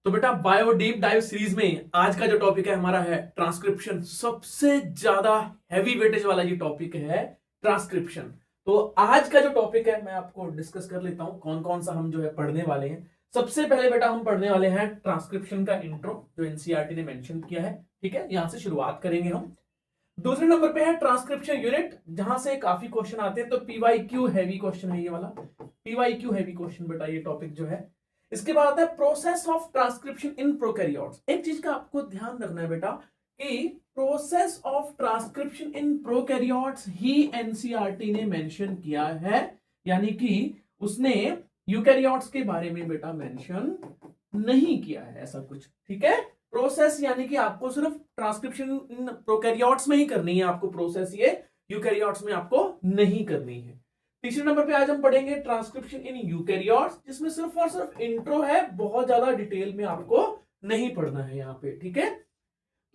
तो बेटा bio deep dive series में आज का जो टॉपिक है हमारा है ट्रांसक्रिप्शन। सबसे ज्यादा हैवी वेटेज वाला ये टॉपिक है ट्रांसक्रिप्शन। तो आज का जो टॉपिक है मैं आपको डिस्कस कर लेता हूं कौन कौन सा हम जो है पढ़ने वाले हैं। सबसे पहले बेटा हम पढ़ने वाले हैं ट्रांसक्रिप्शन का इंट्रो जो एनसीईआरटी ने मेंशन किया है। ठीक है, यहां से शुरुआत करेंगे हम। दूसरे नंबर पे है ट्रांसक्रिप्शन यूनिट, जहां से काफी क्वेश्चन आते हैं। तो पीवाईक्यू हैवी क्वेश्चन है ये वाला, पीवाईक्यू हैवी क्वेश्चन बेटा ये टॉपिक जो है। इसके बाद आता है process of transcription in prokaryotes. एक चीज का आपको ध्यान रखना है बेटा कि process of transcription in prokaryotes he NCERT ने मेंशन किया है, यानी कि उसने यूकैरियोट्स के बारे में बेटा मेंशन नहीं किया है ऐसा कुछ। ठीक है, प्रोसेस यानी कि आपको सिर्फ ट्रांसक्रिप्शन इन प्रोकैरियोट्स में ही करनी है आपको प्रोसेस, ये यूकैरियोट्स में आपको नहीं करनी है। तीसरे नंबर पे आज हम पढ़ेंगे ट्रांसक्रिप्शन इन यूकैरियोट्स, जिसमें सिर्फ और सिर्फ इंट्रो है, बहुत ज्यादा डिटेल में आपको नहीं पढ़ना है यहाँ पे। ठीक है,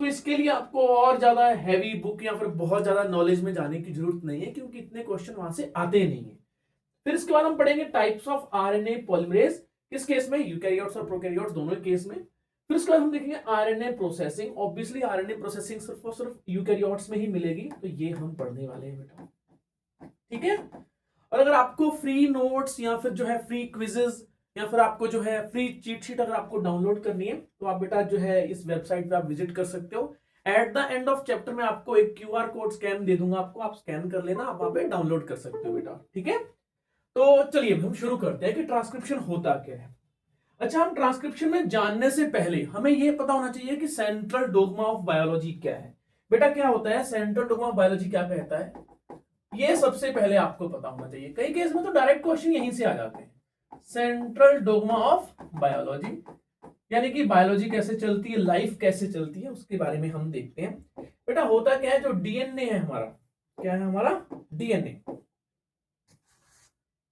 तो इसके लिए आपको और ज्यादा हैवी बुक या फिर बहुत ज्यादा नॉलेज में जाने की जरूरत नहीं है, क्योंकि इतने क्वेश्चन वहां से आते नहीं है। फिर इसके बाद हम पढ़ेंगे टाइप्स ऑफ आरएनए पॉलीमरेज, किस केस में, यूकैरियोट्स और प्रोकैरियोट्स दोनों केस में। फिर उसके बाद हम देखेंगे RNA processing. Obviously RNA processing सिर्फ और सिर्फ यूकैरियोट्स में ही मिलेगी, तो ये हम पढ़ने वाले हैं बेटा। ठीक है, और अगर आपको फ्री नोट्स या फिर जो है फ्री क्विजेस या फिर आपको जो है फ्री चीट शीट अगर आपको डाउनलोड करनी है, तो आप बेटा जो है इस वेबसाइट पे आप विजिट कर सकते हो। At the end of chapter में आपको एक क्यूआर कोड स्कैन दे दूंगा आपको, आप स्कैन कर लेना, आप वहां पे डाउनलोड कर सकते हो बेटा। ठीक है, तो चलिए हम शुरू करते हैं कि ट्रांसक्रिप्शन होता क्या है। अच्छा, हम ट्रांसक्रिप्शन में जानने से पहले हमें यह पता होना चाहिए कि सेंट्रल डोग्मा ऑफ बायोलॉजी क्या है। बेटा क्या होता है सेंट्रल डोग्मा ऑफ बायोलॉजी, क्या कहता है, ये सबसे पहले आपको पता होना चाहिए। कई केस में तो डायरेक्ट क्वेश्चन यहीं से आ जाते हैं। सेंट्रल डोग्मा ऑफ बायोलॉजी यानी कि बायोलॉजी कैसे चलती है, लाइफ कैसे चलती है, उसके बारे में हम देखते हैं। बेटा होता क्या है, जो डीएनए है हमारा, क्या है हमारा डीएनए।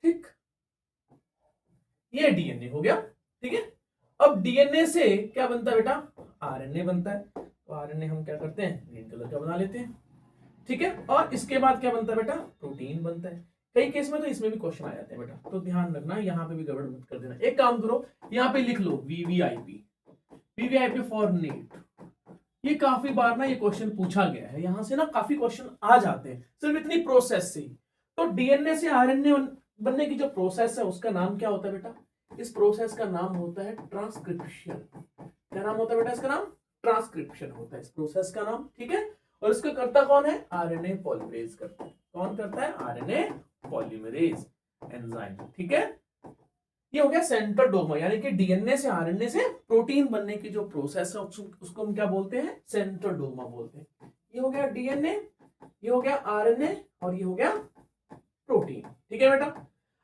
ठीक, ये डीएनए हो गया। ठीक है, अब डीएनए से क्या बनता है बेटा, आरएनए बनता है। तो आरएनए हम क्या करते हैं, ग्रीन कलर का बना लेते हैं। ठीक है, और इसके बाद क्या बनता है बेटा, प्रोटीन बनता है। कई केस में तो इसमें भी क्वेश्चन आ जाते हैं बेटा, तो ध्यान रखना, यहाँ पे भी गड़बड़ मत कर देना। एक काम करो, यहाँ पे लिख लो वीवीआईपी, वीवीआईपी फॉर नीट। ये काफी बार ना ये क्वेश्चन पूछा गया है, यहां से ना काफी क्वेश्चन आ जाते हैं सिर्फ इतनी प्रोसेस से ही। तो डीएनए से आरएनए बनने की जो प्रोसेस है उसका नाम क्या होता है बेटा, इस प्रोसेस का नाम होता है ट्रांसक्रिप्शन। क्या नाम होता है बेटा इसका नाम, ट्रांसक्रिप्शन होता है इस प्रोसेस का नाम। ठीक है, और इसका करता कौन है, आरएनए पॉलीमरेज करता है। कौन करता है, आरएनए पॉलीमरेज एंजाइम। ठीक है, ये हो गया सेंट्रल डोग्मा, यानी कि डीएनए से आरएनए से प्रोटीन बनने की जो प्रोसेस है उसको हम क्या बोलते हैं, सेंट्रल डोग्मा बोलते हैं। ये हो गया डीएनए, ये हो गया आरएनए, और ये हो गया प्रोटीन। ठीक है बेटा,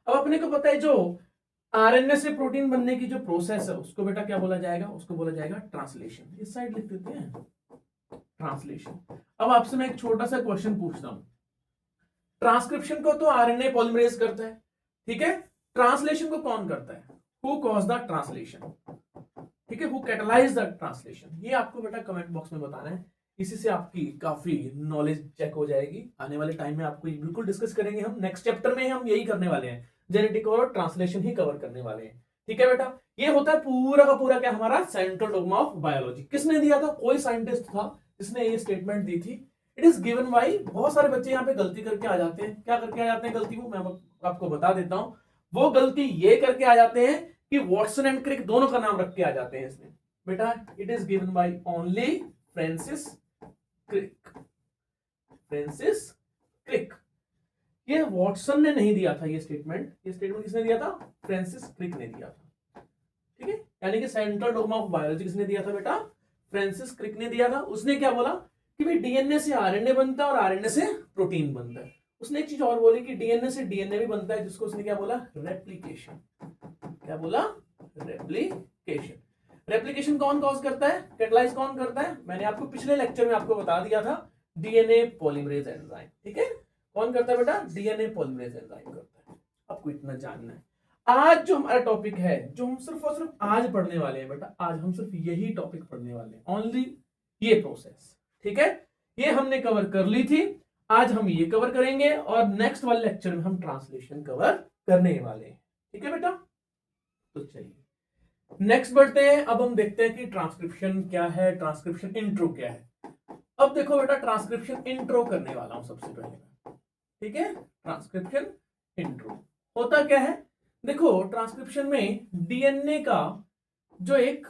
अब अपने को पता है जो आरएनए से प्रोटीन बनने की जो प्रोसेस है उसको बेटा क्या बोला जाएगा, उसको बोला जाएगा ट्रांसलेशन। इस साइड लिख देते हैं ट्रांसलेशन। अब आपसे मैं एक छोटा सा क्वेश्चन पूछता हूं, ट्रांसक्रिप्शन को तो आरएनए पॉलीमरेज करता है, ठीक है, ट्रांसलेशन को कौन करता है, हु कॉज द ट्रांसलेशन, ठीक है, हु कैटलाइज द ट्रांसलेशन। ये आपको बेटा कमेंट बॉक्स में बताना है, इसी से आपकी काफी नॉलेज चेक हो जाएगी। आने वाले टाइम में आपको बिल्कुल डिस्कस करेंगे हम, नेक्स्ट चैप्टर में हम यही करने वाले हैं, जेनेटिक और ट्रांसलेशन ही कवर करने वाले हैं। ठीक है बेटा, ये होता है पूरा का पूरा क्या हमारा सेंट्रल डोग्मा ऑफ बायोलॉजी। किसने दिया था, कोई साइंटिस्ट था जिसने ये स्टेटमेंट दी थी। इट इज गिवन बाई, बहुत सारे बच्चे यहाँ पे गलती करके आ जाते हैं। क्या करके आ जाते हैं गलती, वो मैं आपको बता देता हूं। वो गलती ये करके आ जाते हैं कि वॉटसन एंड क्रिक दोनों का नाम रख के आ जाते हैं इसमें। बेटा it is given by only Francis Crick, Francis Crick. ये वॉटसन ने नहीं दिया था ये स्टेटमेंट, ये स्टेटमेंट किसने दिया था, फ्रांसिस क्रिक ने दिया था। ठीक है, यानी कि सेंट्रल डोग्मा ऑफ बायोलॉजी किसने दिया था बेटा, फ्रांसिस क्रिक ने दिया था। उसने क्या बोला कि भाई डीएनए से आरएनए बनता है और आरएनए से प्रोटीन बनता है। उसने एक चीज और बोली कि डीएनए से डीएनए भी बनता है, जिसको उसने क्या बोला, रेप्लिकेशन। क्या बोला, रेप्लिकेशन। रेप्लिकेशन कौन कॉज करता है, कैटलाइज कौन करता है, मैंने आपको पिछले लेक्चर में आपको बता दिया था, डीएनए पॉलीमरेज एंजाइम। ठीक है, कौन करता है बेटा, डीएनए पॉलीमरेज एंजाइम करता है। आपको इतना जानना है। आज जो हमारा टॉपिक है, जो हम सिर्फ और सिर्फ आज पढ़ने वाले हैं बेटा, आज हम सिर्फ यही टॉपिक पढ़ने वाले हैं, ओनली ये प्रोसेस। ठीक है, ये हमने कवर कर ली थी, आज हम ये कवर करेंगे और नेक्स्ट वाले लेक्चर में हम ट्रांसलेशन कवर करने वाले हैं। ठीक है बेटा, तो चलिए नेक्स्ट बढ़ते हैं। अब हम देखते हैं कि ट्रांसक्रिप्शन क्या है, ट्रांसक्रिप्शन इंट्रो क्या है। अब देखो बेटा, ट्रांसक्रिप्शन इंट्रो करने वाला हूं सबसे पहले मैं, ठीक है। ट्रांसक्रिप्शन इंट्रो होता क्या है, देखो ट्रांसक्रिप्शन में डीएनए का जो एक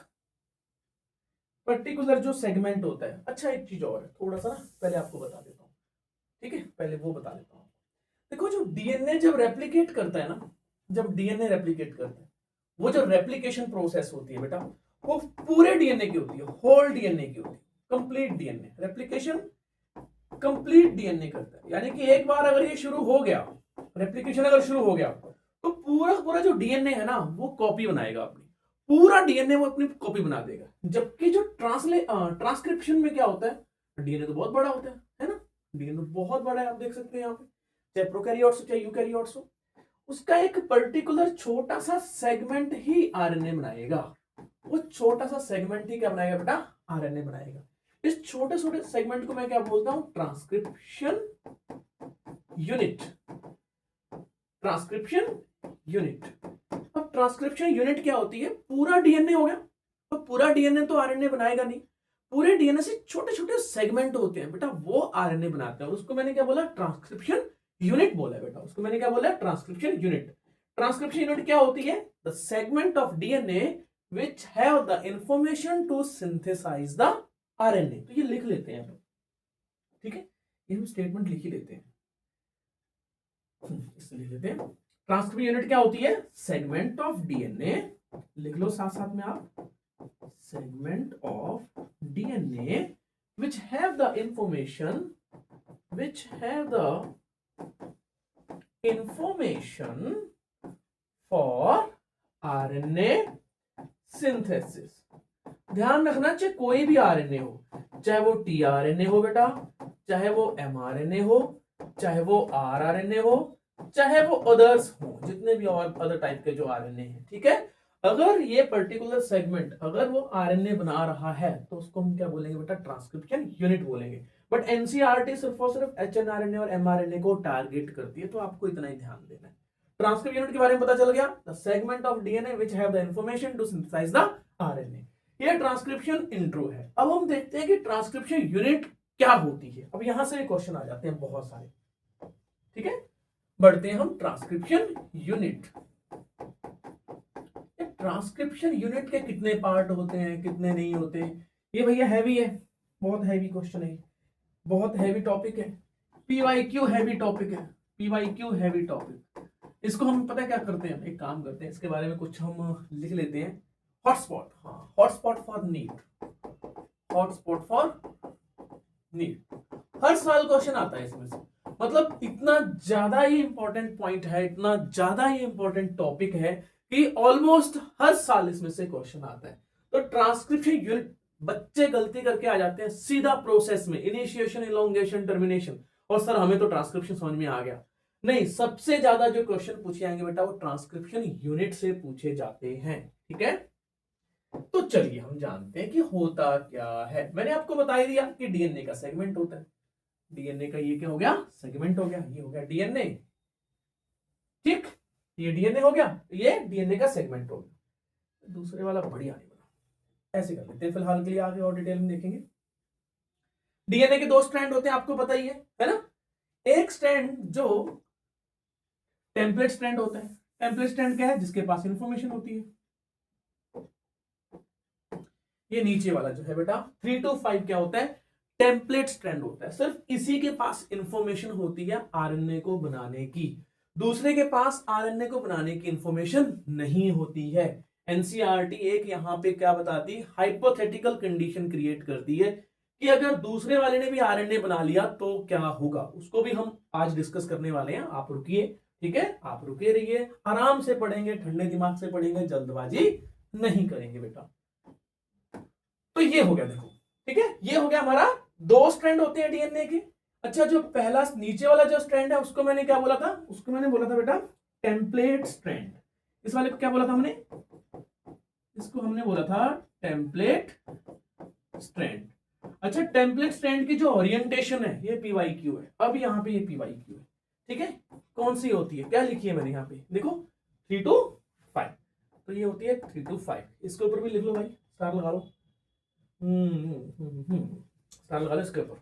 पर्टिकुलर जो सेगमेंट होता है, अच्छा एक चीज और है, थोड़ा सा ना पहले आपको बता देता हूँ, ठीक है, पहले वो बता देता हूँ। देखो जो डीएनए जब रेप्लिकेट करता है ना, जब डीएनए रेप्लिकेट करता है, वो जो रेप्लिकेशन प्रोसेस होती है बेटा, वो पूरे डीएनए की होती है, होल डीएनए की होती है, complete DNA replication, complete DNA करता है। यानी कि एक बार अगर ये शुरू हो गया, रेप्लिकेशन अगर शुरू हो गया, तो पूरा पूरा जो डीएनए है ना वो कॉपी बनाएगा अपनी, पूरा डीएनए वो अपनी कॉपी बना देगा। जबकि जो ट्रांसक्रिप्शन में क्या होता है, डीएनए तो बहुत बड़ा होता है ना, डीएनए बहुत बड़ा है, आप देख सकते हैं यहाँ पे, चाहे प्रोकैरियोट्स हो चाहे यूकैरियोट्स हो, उसका एक पर्टिकुलर छोटा सा सेगमेंट ही आरएनए बनाएगा। वो छोटा सा सेगमेंट ही क्या बनाएगा बेटा, आरएनए बनाएगा। इस छोटे छोटे सेगमेंट को मैं क्या बोलता हूं, ट्रांसक्रिप्शन यूनिट, ट्रांसक्रिप्शन यूनिट। अब ट्रांसक्रिप्शन यूनिट क्या होती है, पूरा डीएनए हो गया, तो पूरा डीएनए तो आरएनए बनाएगा नहीं, पूरे डीएनए से छोटे छोटे सेगमेंट होते हैं बेटा, वो आरएनए बनाते हैं, और उसको मैंने क्या बोला, ट्रांसक्रिप्शन यूनिट बोला है बेटा, उसको मैंने क्या बोला, ट्रांसक्रिप्शन यूनिट। ट्रांसक्रिप्शन यूनिट क्या होती है, the segment of DNA which have the information to synthesize the RNA. तो ये लिख लेते हैं, ठीक है, ये हम स्टेटमेंट लिख ही लेते हैं, इसे लिख लेते हैं। ट्रांसक्रिप्शन यूनिट क्या होती है, सेगमेंट ऑफ डीएनए, लिख लो साथ साथ में आप, segment of DNA which have the information for RNA synthesis। ध्यान रखना, चाहे कोई भी आरएनए हो, चाहे वो टीआरएनए हो बेटा, चाहे वो एमआरएनए हो, चाहे वो आरआरएनए हो, चाहे वो अदर्स हो, जितने भी और अदर टाइप के जो आरएनए हैं, ठीक है, अगर ये पर्टिकुलर सेगमेंट अगर वो आरएनए बना रहा है तो उसको हम क्या बोलेंगे बेटा, ट्रांसक्रिप्शन यूनिट बोलेंगे। बट एनसीईआरटी सिर्फ और सिर्फ एचएनआरएनए और एमआरएनए को टारगेट करती है, तो आपको इतना ही ध्यान देना है। ट्रांसक्रिप्शन यूनिट के बारे में पता चल गया, the segment of DNA which have the information to synthesize the RNA. ये ट्रांसक्रिप्शन इंट्रो है। अब हम देखते हैं कि ट्रांसक्रिप्शन यूनिट क्या होती है। अब यहां से क्वेश्चन आ जाते हैं बहुत सारे, ठीक है, बढ़ते हैं हम ट्रांसक्रिप्शन यूनिट। ट्रांसक्रिप्शन यूनिट के कितने पार्ट होते हैं, कितने नहीं होते, ये भैया हैवी है, बहुत हैवी क्वेश्चन है, बहुत हैवी टॉपिक है, पीवाईक्यू हैवी टॉपिक है, पीवाईक्यू हैवी टॉपिक। इसको हम पता क्या करते हैं, एक काम करते हैं, इसके बारे में कुछ हम लिख लेते हैं, हॉटस्पॉट, हाँ, hotspot for NEET, hotspot for NEET. हर साल क्वेश्चन आता है इसमें से, मतलब इतना ज्यादा ही इंपॉर्टेंट पॉइंट है, इतना ज्यादा ही इंपॉर्टेंट टॉपिक है कि ऑलमोस्ट हर साल इसमें से क्वेश्चन आता है। तो ट्रांसक्रिप्शन यूनिट बच्चे गलती करके आ जाते हैं सीधा प्रोसेस में, इनिशिएशन, इलोंगेशन, टर्मिनेशन, और सर हमें तो ट्रांसक्रिप्शन समझ में आ गया। नहीं, सबसे ज्यादा जो क्वेश्चन पूछे जाएंगे बेटा वो ट्रांसक्रिप्शन यूनिट से पूछे जाते हैं, ठीक है। तो चलिए हम जानते हैं कि होता क्या है। मैंने आपको बता ही दिया कि डीएनए का सेगमेंट होता है, डीएनए का ये क्या हो गया, सेगमेंट हो गया, ये हो गया डीएनए, ठीक, ये डीएनए हो गया, ये डीएनए का सेगमेंट हो गया। दूसरे वाला बढ़िया नहीं बना, ऐसे कर लेते हैं फिलहाल के लिए, आगे और डिटेल में देखेंगे। डीएनए के दो स्ट्रैंड होते हैं, आपको पता ही है ना। एक स्ट्रैंड जो टेम्पलेट स्ट्रैंड होता है, टेम्पलेट स्ट्रैंड क्या है, जिसके पास इंफॉर्मेशन होती है। ये नीचे वाला जो है बेटा 3 to 5 क्या होता है, टेम्पलेट स्ट्रैंड होता है, सिर्फ इसी के पास इंफॉर्मेशन होती है आरएनए को बनाने की, दूसरे के पास आरएनए को बनाने की इंफॉर्मेशन नहीं होती है। एनसीईआरटी एक यहां पे क्या बताती है, हाइपोथेटिकल कंडीशन क्रिएट करती है कि अगर दूसरे वाले ने भी आरएनए बना लिया तो क्या होगा, उसको भी हम आज डिस्कस करने वाले हैं। आप रुकिए, ठीक है, आप रुके रहिए, आराम से पढ़ेंगे, ठंडे दिमाग से पढ़ेंगे, जल्दबाजी नहीं करेंगे बेटा। तो ये हो गया, देखो, ठीक है, ये हो गया हमारा, दो स्ट्रैंड होते हैं डीएनए के। अच्छा, जो पहला नीचे वाला जो स्ट्रैंड है उसको मैंने क्या बोला था, उसको मैंने बोला था बेटा टेम्पलेट स्ट्रैंड। इस वाले को क्या बोला था हमने, इसको हमने बोला था टेम्पलेट स्ट्रैंड। अच्छा, टेम्पलेट स्ट्रैंड की जो ओरिएंटेशन है ये पीवाईक्यू है। अब यहाँ पे ये पीवाईक्यू है, ठीक है, कौन सी होती है, क्या लिखी है मैंने यहाँ पे, देखो 3 to 5। तो ये होती है 3 to 5। इसके ऊपर भी लिख लो भाई, स्टार लगा लो। स्टार लगा लो इसके ऊपर।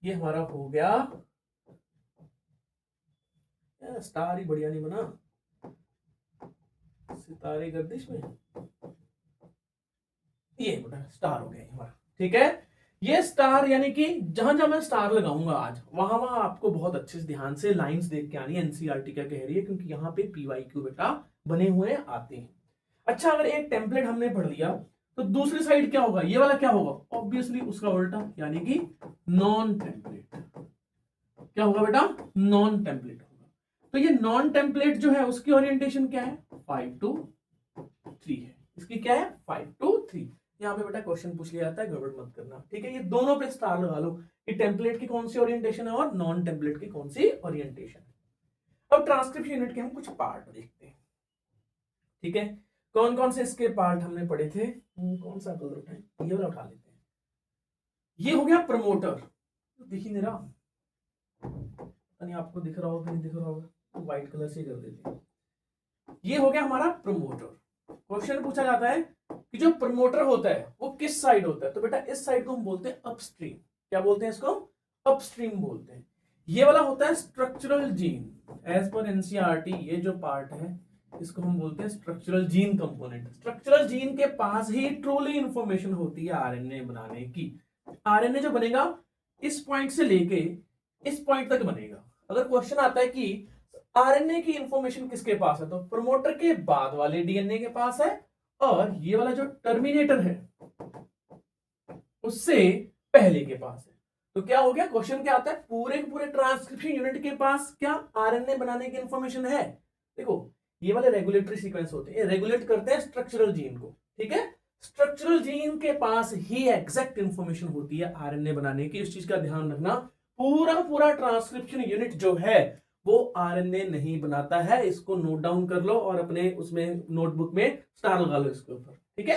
ये हमारा हो गया, स्टार ही बढ़िया नहीं बना, सितारे गर्दिश में, ये बेटा स्टार हो गया हमारा। ठीक है, ये स्टार यानी कि जहां जहां मैं स्टार लगाऊंगा आज, वहां वहां आपको बहुत अच्छे से ध्यान से लाइंस देख के आनी है। एनसीईआरटी क्या कह रही है, क्योंकि यहाँ पे पीवाईक्यू बेटा बने हुए आते हैं। अच्छा, अगर एक टेम्पलेट हमने पढ़ लिया तो दूसरी साइड क्या होगा, ये वाला क्या होगा, ऑब्वियसली उसका उल्टा, यानी कि नॉन टेम्पलेट। क्या होगा बेटा, नॉन टेम्पलेट होगा। तो ये नॉन टेम्पलेट जो है उसकी ओरिएंटेशन क्या है, 5 to 3 है। इसकी क्या है, 5 to 3। यहाँ पे बेटा क्वेश्चन पूछ लिया जाता है, गड़बड़ मत करना। ठीक है, ये दोनों पे स्टार लगा लो कि टेम्पलेट की कौन सी ओरिएंटेशन है और नॉन टेम्पलेट की कौन सी ओरिएंटेशन है। अब ट्रांसक्रिप्शन यूनिट के हम कुछ पार्ट देखते हैं। ठीक है, कौन कौन से इसके पार्ट हमने पढ़े थे, कौन सा कलर उठाएं, ये वाला उठा लेते हैं। ये हो गया प्रमोटर, दिख ही नहीं रहा, नहीं आपको दिख रहा होगा नहीं दिख रहा होगा, तो व्हाइट कलर से कर देते हैं। ये हो गया हमारा प्रमोटर। क्वेश्चन पूछा जाता है कि जो प्रमोटर होता है वो किस साइड होता है, तो बेटा इस साइड को हम बोलते हैं अपस्ट्रीम। क्या बोलते हैं इसको, अपस्ट्रीम बोलते हैं। ये वाला होता है structural gene. As per NCERT ये जो पार्ट है इसको हम बोलते हैं structural gene component. Structural gene के पास ही ट्रूली इंफॉर्मेशन होती है आरएनए बनाने की। आरएनए जो बनेगा इस पॉइंट से लेके इस पॉइंट तक बनेगा। अगर क्वेश्चन आता है कि आरएनए की इंफॉर्मेशन किसके पास है, तो प्रमोटर के बाद वाले डीएनए के पास है, और ये वाला जो टर्मिनेटर है उससे पहले के पास है। तो क्या हो गया, क्वेश्चन क्या आता है, पूरे ट्रांसक्रिप्शन यूनिट के पास क्या आरएनए बनाने की इंफॉर्मेशन है। देखो ये वाले रेगुलेटरी सीक्वेंस होते हैं, रेगुलेट करते हैं स्ट्रक्चरल जीन को। ठीक है, स्ट्रक्चरल जीन के पास ही एग्जैक्ट इंफॉर्मेशन होती है आरएनए बनाने की। इस चीज का ध्यान रखना, पूरा ट्रांसक्रिप्शन यूनिट जो है वो आरएनए नहीं बनाता है। इसको नोट डाउन कर लो और अपने उसमें नोटबुक में स्टार लगा लो इसके ऊपर। ठीक है,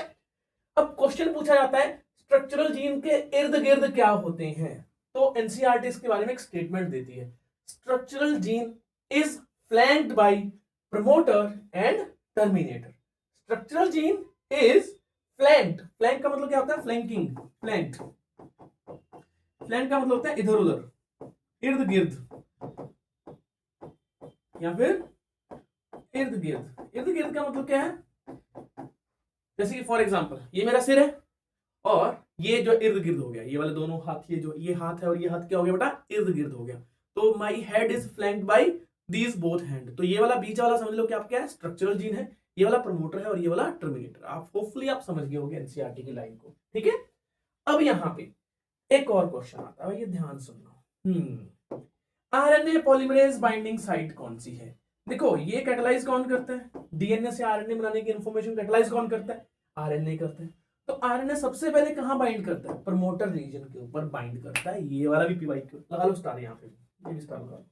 अब क्वेश्चन पूछा जाता है स्ट्रक्चरल जीन के इर्द गिर्द क्या होते हैं, तो एनसीईआरटी इसके बारे में एक स्टेटमेंट देती है, structural gene is flanked by promoter and terminator. Structural gene is flanked, flank का मतलब क्या होता है, फ्लैंकिंग, फ्लैंक्ड, फ्लैंक का मतलब होता है इधर उधर, इर्द गिर्द, या फिर इर्द गिर्द। इर्द गिर्द का मतलब क्या है, जैसे कि फॉर एग्जांपल ये मेरा सिर है और ये जो इर्द गिर्द हो गया, ये वाले दोनों हाथ, ये जो ये हाथ है और ये हाथ क्या हो गया बेटा, इर्द गिर्द हो गया। तो my head is flanked by these both hand. तो ये वाला बीच वाला समझ लो कि आप क्या है, स्ट्रक्चरल जीन है, ये वाला प्रमोटर है और ये वाला टर्मिनेटर। आप होपफुली आप समझ गए होंगे एनसीईआरटी की लाइन को। ठीक है, अब यहां पे एक और क्वेश्चन आता है, ये ध्यान सुनना। आरएनए पॉलीमरेज बाइंडिंग साइट कौन सी है। देखो ये कैटलाइज कौन करता है, डीएनए से आरएनए बनाने की इंफॉर्मेशन कैटलाइज कौन करता है, आरएनए करता है। तो आरएनए सबसे पहले कहां बाइंड करता है, प्रमोटर रीजन के ऊपर बाइंड करता है। ये वाला भी पीवाईक्यू लगा लो स्टार, यहां पे ये भी स्टार लगा लो।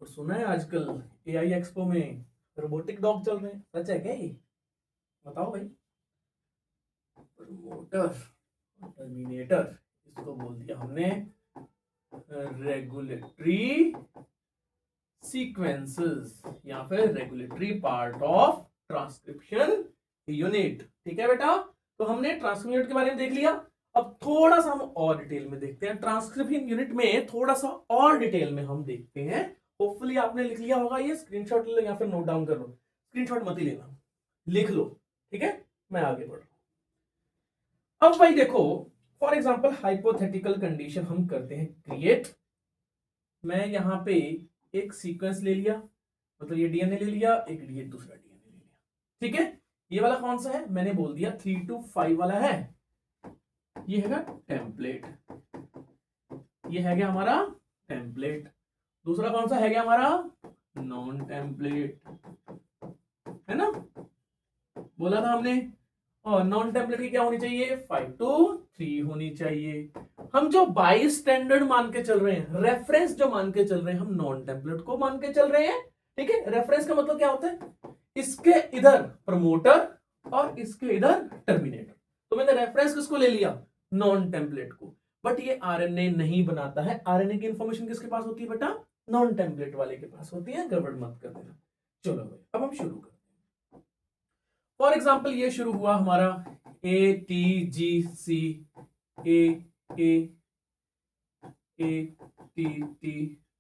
और सुना है आजकल एआई एक्सपो में रोबोटिक डॉग चल रहे हैं, सच है क्या ये, बताओ भाई। प्रमोटर टर्मिनेटर, इसको बोल दिया हमने रेगुलेटरी सीक्वेंसेस या फिर regulatory part of transcription unit. ठीक है बेटा, तो हमने ट्रांसक्रिप्शन यूनिट के बारे में देख लिया। अब थोड़ा सा हम और डिटेल में देखते हैं, ट्रांसक्रिप्शन यूनिट में थोड़ा सा और डिटेल में हम देखते हैं। होपफुली आपने लिख लिया होगा, ये स्क्रीनशॉट ले लो या फिर नोट डाउन कर लो, स्क्रीनशॉट मत ही लेना, लिख लो। ठीक है, मैं आगे बढ़ रहा हूं। अब भाई देखो, फॉर एग्जांपल हाइपोथेटिकल कंडीशन हम करते हैं क्रिएट। मैं यहां पे एक सीक्वेंस ले लिया, मतलब ये डीएनए ले लिया, एक ये दूसरा डीएनए ले लिया। ठीक है, ये वाला कौन सा है, मैंने बोल दिया 3 to 5 वाला है, ये है टेम्पलेट, ये है क्या हमारा टेम्पलेट। दूसरा कौन सा है क्या हमारा, नॉन टेम्पलेट, है ना, बोला था हमने। और नॉन टेम्पलेट की क्या होनी चाहिए, 5 to 3 होनी चाहिए। हम जो बाई स्टैंडर्ड मान के चल रहे हैं, रेफरेंस जो मान के चल रहे हैं, हम नॉन टेम्पलेट को मान के चल रहे हैं। ठीक है, रेफरेंस का मतलब क्या होता है, इसके इधर प्रमोटर और इसके इधर टर्मिनेटर। तो मैंने रेफरेंस किसको ले लिया, नॉन टेम्पलेट को। बट ये आरएनए नहीं बनाता है। आरएनए की इंफॉर्मेशन किसके पास होती है बेटा? नॉन टेम्पलेट वाले के पास होती है। गड़बड़ मत कर देना। चलो भाई अब हम शुरू करते हैं। फॉर एग्जाम्पल ये शुरू हुआ हमारा ATGC, ATT,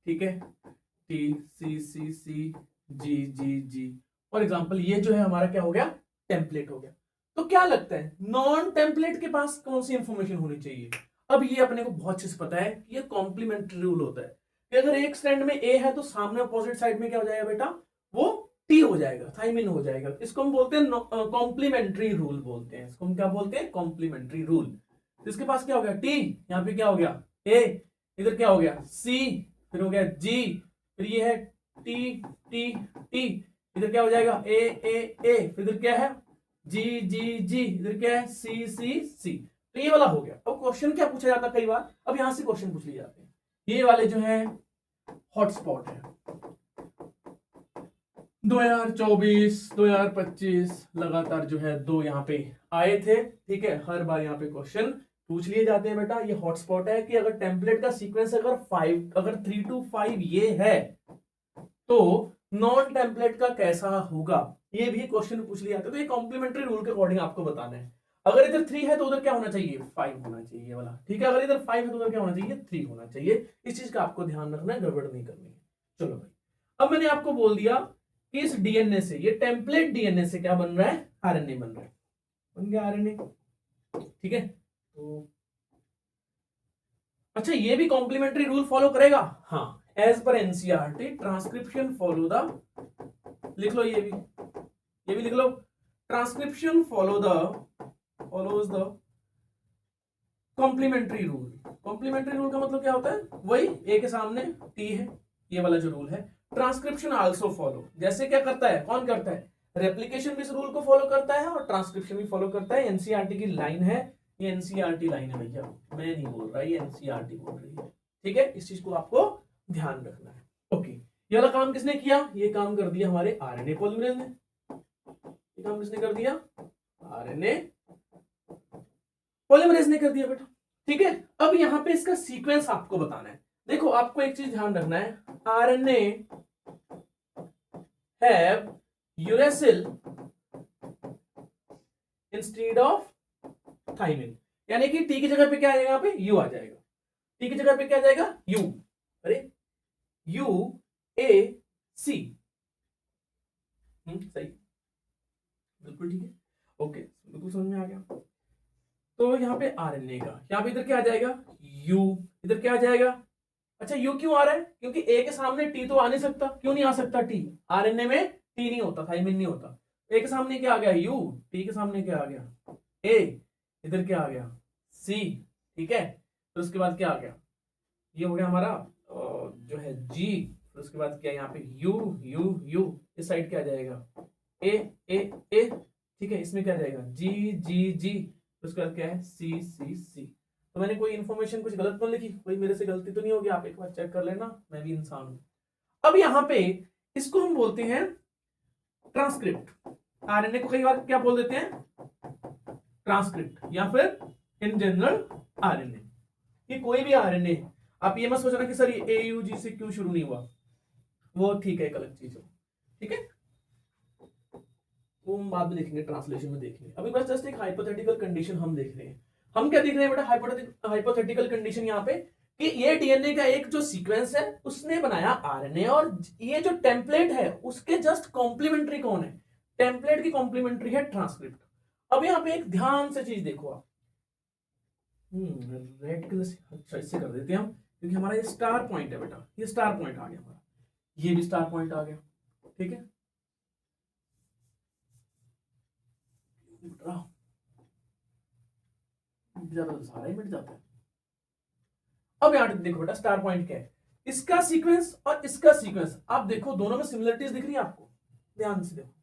ठीक है, TCCCGGG। फॉर एग्जाम्पल ये जो है हमारा क्या हो गया? टेम्पलेट हो गया। तो क्या लगता है नॉन टेम्पलेट के पास कौन सी इंफॉर्मेशन होनी चाहिए? अब ये अपने को बहुत अच्छे से पता है कि ये कॉम्प्लीमेंट्री रूल होता है कि अगर एक स्ट्रैंड में ए है तो सामने अपोजिट साइड में क्या हो जाएगा बेटा? वो टी हो जाएगा, थाइमिन हो जाएगा। इसको हम बोलते हैं कॉम्प्लीमेंट्री रूल बोलते हैं। इसको हम क्या बोलते हैं? Complementary rule. इसके पास क्या हो गया? टी, यहाँ पे क्या हो गया? ए, इधर क्या हो गया? सी, फिर हो गया जी, फिर ये है टी टी टी, इधर क्या हो जाएगा? ए ए ए, फिर इधर क्या है? जी जी जी, इधर क्या है? सी सी सी। तो ये वाला हो गया। अब क्वेश्चन क्या पूछा जाता है कई बार, अब यहां से क्वेश्चन पूछ लिए जाते हैं। ये वाले जो है हॉटस्पॉट है। 2024 2025 लगातार जो है दो यहाँ पे आए थे, ठीक है। हर बार यहाँ पे क्वेश्चन पूछ लिए जाते हैं बेटा। ये हॉटस्पॉट है कि अगर टेम्पलेट का सीक्वेंस अगर 3 to 5 ये है तो नॉन टेम्पलेट का कैसा होगा, ये भी क्वेश्चन पूछ लिया जाता है। तो ये कॉम्प्लीमेंट्री रूल के अकॉर्डिंग आपको बताना है। अगर इधर 3 है तो उधर क्या होना चाहिए? 5 होना चाहिए, ये वाला, ठीक है। अगर इधर 5 है तो उधर क्या होना चाहिए? 3 होना चाहिए। इस चीज का आपको ध्यान रखना है, गड़बड़ नहीं करनी है। चलो भाई अब मैंने आपको बोल दिया कि इस डीएनए से, ये टेम्पलेट डीएनए से क्या बन रहा है? आरएनए बन रहा है। बन गया आरएनए, ठीक है। तो अच्छा ये भी कॉम्प्लीमेंट्री रूल फॉलो करेगा? हाँ, as per NCERT transcription follow the, लिख लो ये भी लिख लो, transcription follows the complementary rule. Complementary rule का मतलब क्या होता है? वही ए के सामने टी है, ये वाला जो रूल है। ट्रांसक्रिप्शन आल्सो फॉलो, जैसे क्या करता है? कौन करता है? रेप्लिकेशन भी इस रूल को फॉलो करता है और ट्रांसक्रिप्शन भी फॉलो करता है। एनसीईआरटी की लाइन है, ये एनसीईआरटी लाइन है भैया, मैं नहीं बोल रहा, ये एनसीईआरटी बोल रही है, ठीक है। इस चीज को आपको ध्यान रखना है। ओके, ये वाला काम किसने किया? ये काम कर दिया हमारे आरएनए पॉलीमरेज ने। ये काम किसने कर दिया? आरएनए पॉलीमरेज ने कर दिया बेटा, ठीक है। अब यहां पे इसका सीक्वेंस आपको बताना है। देखो आपको एक चीज ध्यान रखना है, RNA have uracil instead of thymine, यानी कि टी की जगह पे क्या आ जाएगा? यहाँ पे यू आ जाएगा। टी की जगह पे क्या आ जाएगा? यू, अरे यू ए सी, सही, बिल्कुल ठीक है। ओके, बिल्कुल समझ में आ गया। तो यहाँ पे आरएनए का, यहाँ पे इधर क्या आ जाएगा? यू, इधर क्या आ जाएगा? अच्छा यू क्यों आ रहा है? क्योंकि ए के सामने टी तो आ नहीं सकता। क्यों नहीं आ सकता टी? आरएनए में टी नहीं होता, थाइमिन नहीं होता। ए के सामने क्या आ गया? यू, टी के सामने क्या आ गया? ए, इधर क्या आ गया? सी, ठीक है। तो उसके बाद क्या आ गया? ये हो गया हमारा जो है जी, फिर उसके बाद क्या? यहाँ पे यू यू यू, इस साइड क्या आ जाएगा? ए ए ए, ठीक है। इसमें क्या आ जाएगा? जी जी जी, उसके बाद क्या है? सी सी सी। तो मैंने कोई इन्फॉर्मेशन कुछ गलत तो लिखी? कोई मेरे से गलती तो नहीं होगी? आप एक बार चेक कर लेना, मैं भी इंसान हूं। अब यहाँ पे इसको हम बोलते हैं ट्रांसक्रिप्ट। आरएनए को कई बार क्या बोल देते हैं? ट्रांसक्रिप्ट, या फिर इन जनरल आरएनए। ये कोई भी आरएनए, आप ये मत सोचना कि सर ये एयूजी से क्यों शुरू नहीं हुआ, वो ठीक है, एक अलग चीज है, ठीक है। वो हम बाद में देखेंगे, ट्रांसलेशन में देखेंगे। अभी बस जस्ट एक हाइपोथेटिकल कंडीशन हम देख रहे हैं। हम क्या देख रहे हैं बेटा? हाइपोथेटिकल कंडीशन यहाँ पे कि ये डीएनए का एक जो सीक्वेंस है उसने बनाया आरएनए, और ये जो टेम्पलेट है उसके जस्ट कॉम्प्लीमेंट्री कौन है? टेम्पलेट की कॉम्प्लीमेंट्री है ट्रांसक्रिप्ट। अब यहाँ पे एक ध्यान से चीज देखो आप, रेड कलर से, अच्छा इससे कर देते हैं हम, क्योंकि हमारा ये स्टार पॉइंट है बेटा, ये स्टार पॉइंट आ गया हमारा, ये भी स्टार पॉइंट आ गया, ठीक है। ज्यादा सारा ही मिट जाता है। अब यहां देखो बेटा, स्टार पॉइंट क्या है? इसका सीक्वेंस और इसका सीक्वेंस, आप देखो दोनों में सिमिलरिटीज दिख रही है आपको? ध्यान से देखो,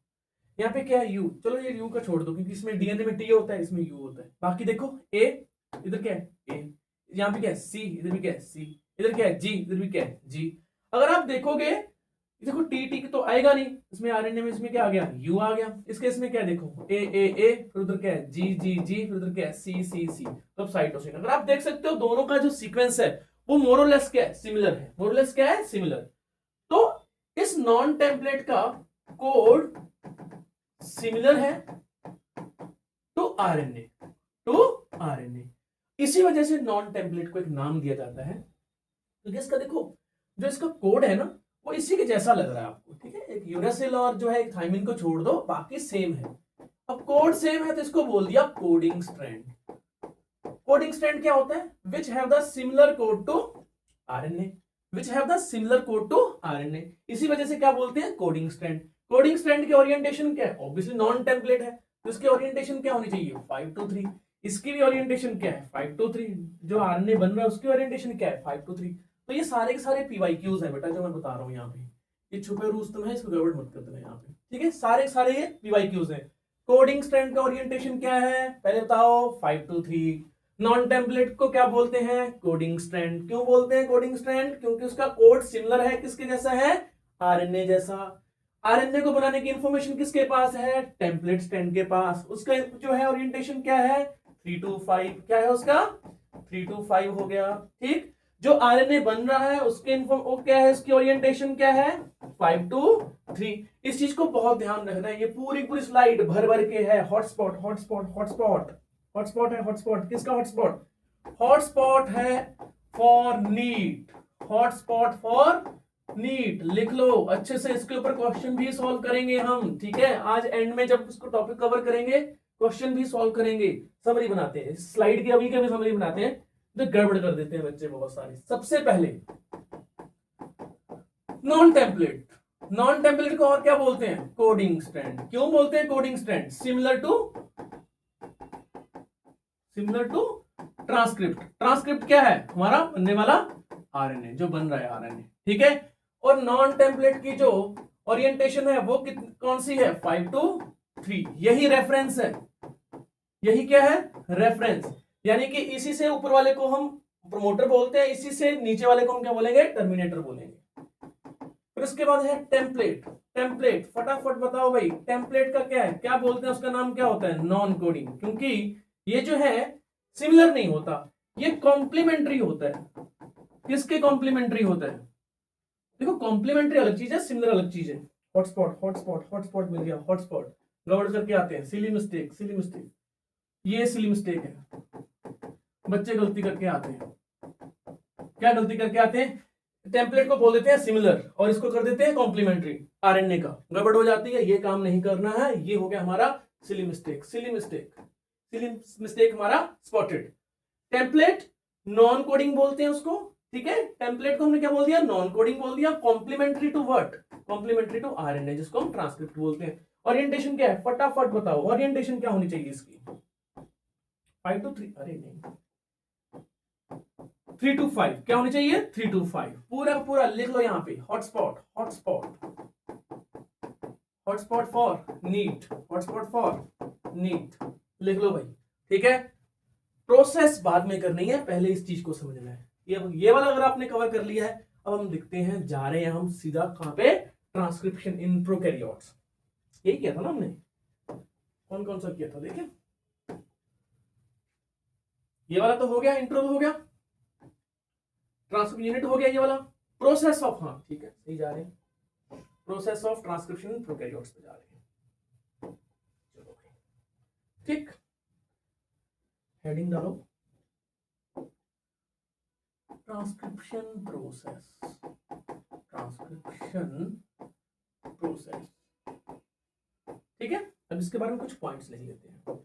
यहाँ पे क्या है? यू, चलो ये यू का छोड़ दो क्योंकि इसमें डीएनए में टी होता है, इसमें यू होता है। बाकी देखो ए, इधर क्या है? ए, यहाँ पे क्या है? सी, इधर भी क्या है? सी, इधर क्या है? जी, इधर भी क्या है? जी। अगर आप देखोगे देखो टी टी तो आएगा नहीं इसमें, आरएनए में इसमें क्या आ गया, यू आ गया। इसके इसमें क्या है देखो, ए फिर उधर क्या है, जी जी जी, फिर उधर क्या है, सी सी सी। तो अब साइटोसिन, अगर आप देख सकते हो दोनों का जो सीक्वेंस है वो मोरलेस क्या है, सिमिलर है। मोरलेस क्या है, सिमिलर। तो इस नॉन टेम्पलेट का कोड सिमिलर है टू आरएनए, टू आरएनए। इसी वजह से नॉन टेम्पलेट को एक नाम दिया जाता है। तो इसका देखो जो इसका कोड है ना वो इसी के जैसा लग रहा है आपको, ठीक है। एक यूरासिल और जो है एक थाइमिन को छोड़ दो, बाकी सेम है। अब कोड सेम है तो इसको बोल दिया कोडिंग स्ट्रैंड। कोडिंग स्ट्रैंड क्या होता है, which have the similar code to RNA, which have the similar code to RNA. इसी वजह से क्या बोलते हैं, कोडिंग स्ट्रैंड। कोडिंग स्ट्रैंड की ओरिएंटेशन क्या है, ऑब्वियसली नॉन टेम्पलेट है तो इसकी ओरिएंटेशन क्या होनी चाहिए, 5 to 3। इसकी भी ओरिएंटेशन क्या है, 5 to 3। जो आरएनए बन रहा है उसकी ओरिएंटेशन क्या है, 5 to 3। तो ये सारे के सारे पीवाईक्यूज है बेटा जो मैं बता रहा हूँ यहाँ पे। ये छुपे रुस्तम है, इसको गड़बड़ मत कर देना यहाँ पे, ठीक है। सारे के सारे ये पीवाईक्यूज है। कोडिंग स्ट्रैंड का ओरिएंटेशन क्या है, पहले बताओ, 5 to 3। नॉन टेम्पलेट को क्या बोलते हैं, कोडिंग स्ट्रैंड। क्यों बोलते हैं कोडिंग स्ट्रैंड, क्योंकि उसका कोड सिमिलर है, किसके जैसा है, आरएनए जैसा। आरएनए को बनाने की इंफॉर्मेशन किसके पास है, टेम्पलेट स्ट्रैंड के पास। उसका जो है ओरिएंटेशन क्या है, 3 to 5। क्या है उसका, 3 to 5 हो गया, ठीक। जो आरएनए बन रहा है उसके वो क्या है, उसकी ओरिएंटेशन क्या है, 5 to 3। इस चीज को बहुत ध्यान रखना है, ये पूरी पूरी स्लाइड भर भर के है। हॉटस्पॉट हॉटस्पॉट हॉटस्पॉट हॉटस्पॉट है, हॉटस्पॉट किसका, हॉटस्पॉट, हॉटस्पॉट है for NEET, hotspot for NEET. लिख लो अच्छे से, इसके ऊपर क्वेश्चन भी सॉल्व करेंगे हम, ठीक है। आज एंड में जब इसको टॉपिक कवर करेंगे क्वेश्चन भी सॉल्व करेंगे। समरी बनाते हैं स्लाइड की, अभी के भी समरी बनाते हैं तो गड़बड़ कर देते हैं बच्चे बहुत सारे। सबसे पहले नॉन टेम्पलेट, नॉन टेम्पलेट को और क्या बोलते हैं, कोडिंग स्ट्रैंड। क्यों बोलते हैं coding strand, similar to transcript. Transcript क्या है, हमारा बनने वाला आरएनए, जो बन रहा है आरएनए, ठीक है। और नॉन टेम्पलेट की जो ओरिएंटेशन है वो कौन सी है, 5 to 3। यही रेफरेंस है, यही क्या है, रेफरेंस। यानी कि इसी से ऊपर वाले को हम प्रोमोटर बोलते हैं, इसी से नीचे वाले को हम क्या बोलेंगे, टर्मिनेटर बोलेंगे। फिर उसके बाद है टेम्पलेट। टेम्पलेट फटाफट बताओ भाई, टेम्पलेट का क्या है, क्या बोलते हैं, उसका नाम क्या होता है, नॉन कोडिंग। क्योंकि ये जो है सिमिलर नहीं होता, ये कॉम्प्लीमेंट्री होता है। किसके कॉम्प्लीमेंट्री होता है, देखो कॉम्प्लीमेंट्री अलग चीज है, सिमिलर अलग चीज है। हॉटस्पॉट हॉटस्पॉट हॉटस्पॉट मिल गया, हॉटस्पॉट गड़बड़ करके आते हैं, सिली मिस्टेक सिली मिस्टेक, ये सिली मिस्टेक है, बच्चे गलती करके आते हैं। क्या गलती करके आते हैं, टेम्पलेट को बोल देते हैं सिमिलर और इसको कर देते हैं कॉम्प्लीमेंट्री, आरएनए का गड़बड़ हो जाती है। ये काम नहीं करना है, ये हो गया हमारा silly mistake, silly mistake, silly mistake हमारा स्पॉटेड। टेम्पलेट नॉन कोडिंग बोलते हैं उसको, ठीक है। टेम्पलेट को हमने क्या बोल दिया, नॉन कोडिंग बोल दिया। Complementary to what, complementary to RNA, जिसको हम ट्रांसक्रिप्ट बोलते हैं। ओरिएंटेशन क्या है, फटाफट बताओ, ओरिएंटेशन क्या होनी चाहिए इसकी, 5 to 3, अरे नहीं 3 to 5, क्या होनी चाहिए, 3 to 5। पूरा पूरा लिख लो यहाँ पे, hotspot hotspot hotspot for NEET, hotspot for NEET, लिख लो भाई, ठीक है। प्रोसेस बाद में करनी है, पहले इस चीज को समझना है। ये वाला अगर आपने कवर कर लिया है, अब हम दिखते हैं, जा रहे हैं हम सीधा कहां पे, ट्रांसक्रिप्शन इन प्रोकैरियोट्स। यही किया था ना हमने, कौन कौन सा किया था देखिए। ये वाला तो हो गया, इंट्रो हो गया, ट्रांसक्रिप्शन यूनिट हो गया, ये वाला प्रोसेस ऑफ, हाँ ठीक है सही जा रहे हैं, process of transcription in prokaryotes पे जा रहे हैं। चलो भाई ठीक, हेडिंग डालो, ट्रांसक्रिप्शन प्रोसेस, ट्रांसक्रिप्शन प्रोसेस, ठीक है। अब इसके बारे में कुछ पॉइंट्स लिख लेते हैं।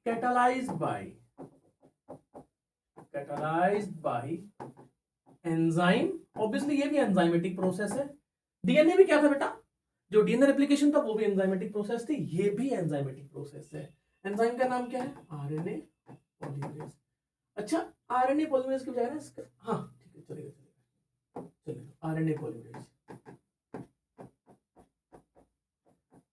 कैटालाइज्ड बाय एंजाइम, ऑब्वियसली ये भी एंजाइमेटिक प्रोसेस है। डीएनए भी क्या था बेटा, जो डीएनए रेप्लिकेशन था वो भी एंजाइमेटिक प्रोसेस थी, ये भी एंजाइमेटिक प्रोसेस है। एंजाइम का नाम क्या है, आरएनए पॉलीमरेज। अच्छा आरएनए पॉलीमरेज की बजाय ना इसका, हाँ ठीक है चलेगा चलेगा चलेगा, आरएनए पॉलीमरेज।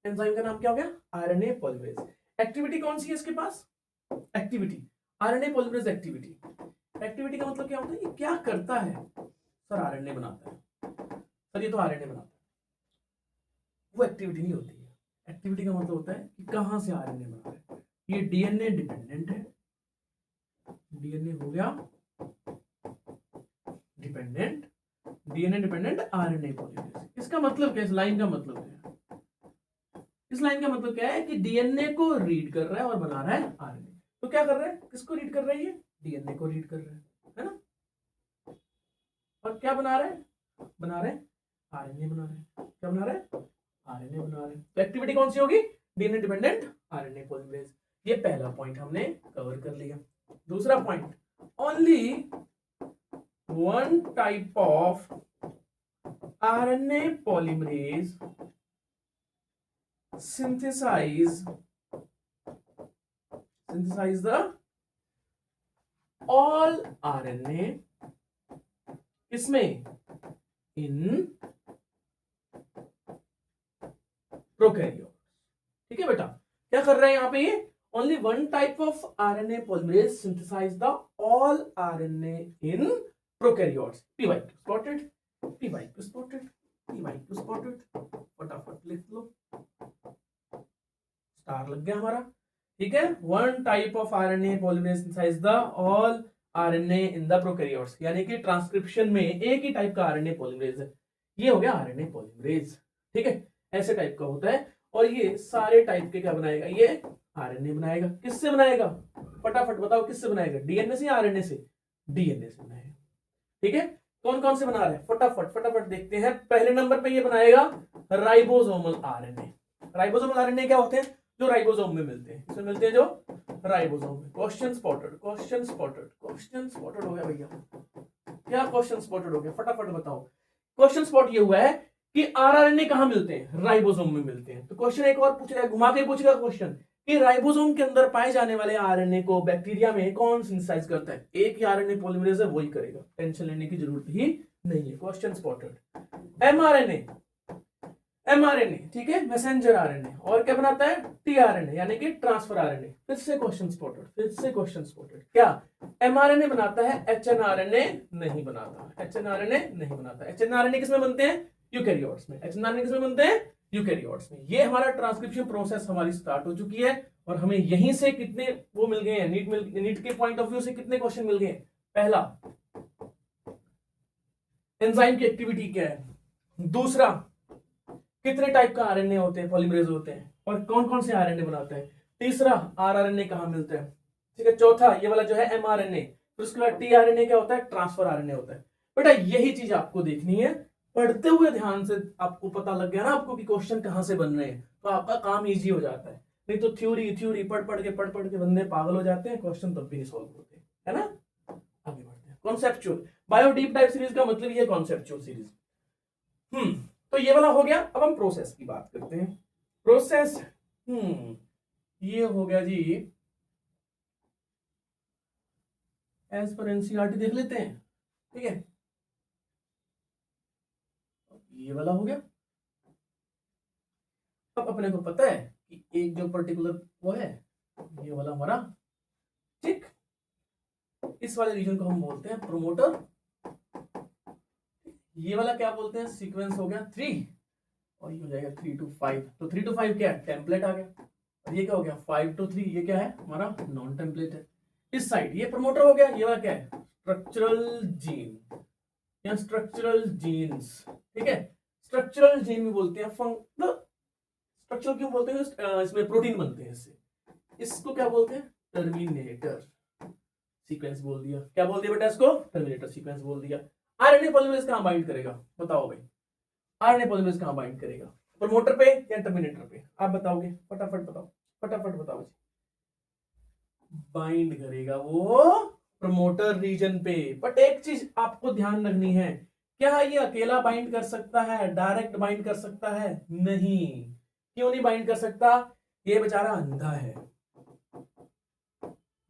एंजाइम का नाम क्या हो गया, आरएनए पॉलीमरेज। एक्टिविटी कौन सी है इसके पास, activity, RNA polymerase activity. Activity का मतलब क्या होता है, ये क्या करता है, सर आरएनए बनाता है, और ये तो आरएनए बनाता है। वो एक्टिविटी नहीं होती है। एक्टिविटी का मतलब होता है कि कहां से आरएनए बना रहा है। ये डीएनए डिपेंडेंट है, डीएनए हो गया dependent, DNA dependent RNA polymerase. इसका मतलब क्या है, इस लाइन का मतलब क्या है? इस लाइन का मतलब क्या है कि डीएनए को रीड कर रहा है और बना रहा है आरएनए। तो क्या कर रहा है, किसको रीड कर रहा है, ये डीएनए को रीड कर रहा है ना। और क्या बना रहा है, बना रहे आरएनए बना रहे हैं। क्या बना रहे हैं, आरएनए बना रहे हैं। तो एक्टिविटी कौन सी होगी, डीएनए डिपेंडेंट आरएनए पॉलीमरेज। ये पहला पॉइंट हमने कवर कर लिया। दूसरा point, only one type of RNA polymerase synthesize the all RNA इसमें in प्रोकैरियोट। ठीक है बेटा, क्या कर रहे हैं यहां पे, ये only one type of RNA polymerase synthesise the all RNA in prokaryotes. P spotted, P spotted, P spotted, फटाफट लिख लो, स्टार लग गया हमारा। ठीक है, one type of RNA polymerase synthesise the all RNA in the prokaryotes, यानी कि transcription में एक ही टाइप का आरएनए पॉलीमरेज है, ये हो गया आरएनए पॉलीमरेज। ठीक है, ऐसे टाइप का होता है। और ये सारे टाइप के क्या बनाएगा, ये आरएनए बनाएगा। किससे बनाएगा, फटाफट बताओ किससे बनाएगा, डीएनए से या आरएनए से, डीएनए से बनाएगा। ठीक है, कौन कौन से बना रहे हैं, फटाफट फटाफट देखते हैं। पहले नंबर पे ये बनाएगा राइबोसोमल आरएनए। राइबोसोमल आरएनए क्या होते हैं, जो राइबोसोम में मिलते हैं, इसमें मिलते हैं जो राइबोसोम में। Question spotted, question spotted, question spotted हो गया भैया, क्या क्वेश्चन स्पॉटेड हो गया, फटाफट बताओ। क्वेश्चन स्पॉट ये हुआ है कि आरएनए कहां मिलते हैं, राइबोसोम में मिलते हैं। तो क्वेश्चन एक और पूछ रहा है, घुमा के पूछेगा क्वेश्चन कि राइबोसोम के अंदर पाए जाने वाले आरएनए को बैक्टीरिया में कौन सिंथेसाइज करता है, एक ही आरएनए पॉलीमरेज है वही करेगा, टेंशन लेने की जरूरत ही नहीं है। Question spotted. एमआरएनए, एमआरएनए ठीक है, मैसेंजर आरएनए, और क्या बनाता है, टीआरएनए यानी कि ट्रांसफर आरएनए। फिर से क्वेश्चन स्पॉटेड, फिर से क्वेश्चन स्पॉटेड। क्या एमआरएनए बनाता है, एचएनआरएनए नहीं बनाता, एचएनआरएनए नहीं बनाता। एचएनआरएनए किसमें बनते हैं, यूकैरियोट्स में। एचएनआरएनए किसमें बनते हैं, यूकैरियोट्स में। ये हमारा ट्रांसक्रिप्शन प्रोसेस हमारी स्टार्ट हो चुकी है और हमें यहीं से कितने वो मिल गए हैं, नीट के पॉइंट ऑफ व्यू से कितने क्वेश्चन मिल गए। पहला, एंजाइम की एक्टिविटी क्या है, दूसरा कितने टाइप का आरएनए होते हैं, पॉलीमरेज होते हैं, और कौन कौन से आरएनए बनाते हैं, तीसरा आरआरएनए कहां मिलते हैं। ठीक है, चौथा ये वाला जो है एमआरएनए, फिर उसके बाद टीआरएनए क्या होता है, ट्रांसफर आरएनए होता है। बेटा यही चीज आपको देखनी है, पढ़ते हुए ध्यान से आपको पता लग गया ना आपको कि क्वेश्चन कहां से बन रहे हैं, तो आपका काम इजी हो जाता है। नहीं तो थ्योरी थ्योरी पढ़ पढ़ के बंदे पागल हो जाते हैं, क्वेश्चन तब भी नहीं सॉल्व होते, है ना। आगे बढ़ते हैं, conceptual bio deep dive series का मतलब ये कॉन्सेप्चुअल सीरीज। तो ये वाला हो गया। अब हम प्रोसेस की बात करते हैं। प्रोसेस ये हो गया जी, एज पर एनसीईआरटी देख लेते हैं। ठीक है, ये वाला हो गया। अब अपने को पता है कि एक जो पर्टिकुलर वो है, ये वाला हमारा, ठीक, इस वाले रीजन को हम बोलते हैं प्रोमोटर। ये वाला क्या बोलते हैं, सीक्वेंस हो गया 3, और ये हो जाएगा 3 to 5। तो 3 to 5 क्या है, टेम्पलेट आ गया। और ये क्या हो गया 5 to 3, ये क्या है हमारा नॉन टेम्पलेट है। इस साइड ये प्रमोटर हो गया, ये वाला क्या है स्ट्रक्चरल जीन या स्ट्रक्चरल जीन्स। ठीक है, स्ट्रक्चरल जीन भी बोलते हैं, स्ट्रक्चरल क्यों बोलते हैं, इसमें प्रोटीन बनते हैं इससे। इसको क्या बोलते हैं, टर्मिनेटर सीक्वेंस बोल दिया। क्या बोल दिया बेटा इसको, टर्मिनेटर सीक्वेंस बोल दिया। आरएनए पॉलीमरेज कहां बाइंड करेगा, बताओ भाई, आरएनए पॉलीमरेज कहां बाइंड करेगा, प्रमोटर पे या टर्मिनेटर पे, आप बताओगे, फटाफट बताओ, फटाफट बताओ जी। बाइंड करेगा वो प्रमोटर रीजन पे। बट एक चीज आपको ध्यान रखनी है, क्या ये अकेला बाइंड कर सकता है, डायरेक्ट बाइंड कर सकता है, नहीं। क्यों नहीं बाइंड कर सकता, ये बेचारा अंधा है।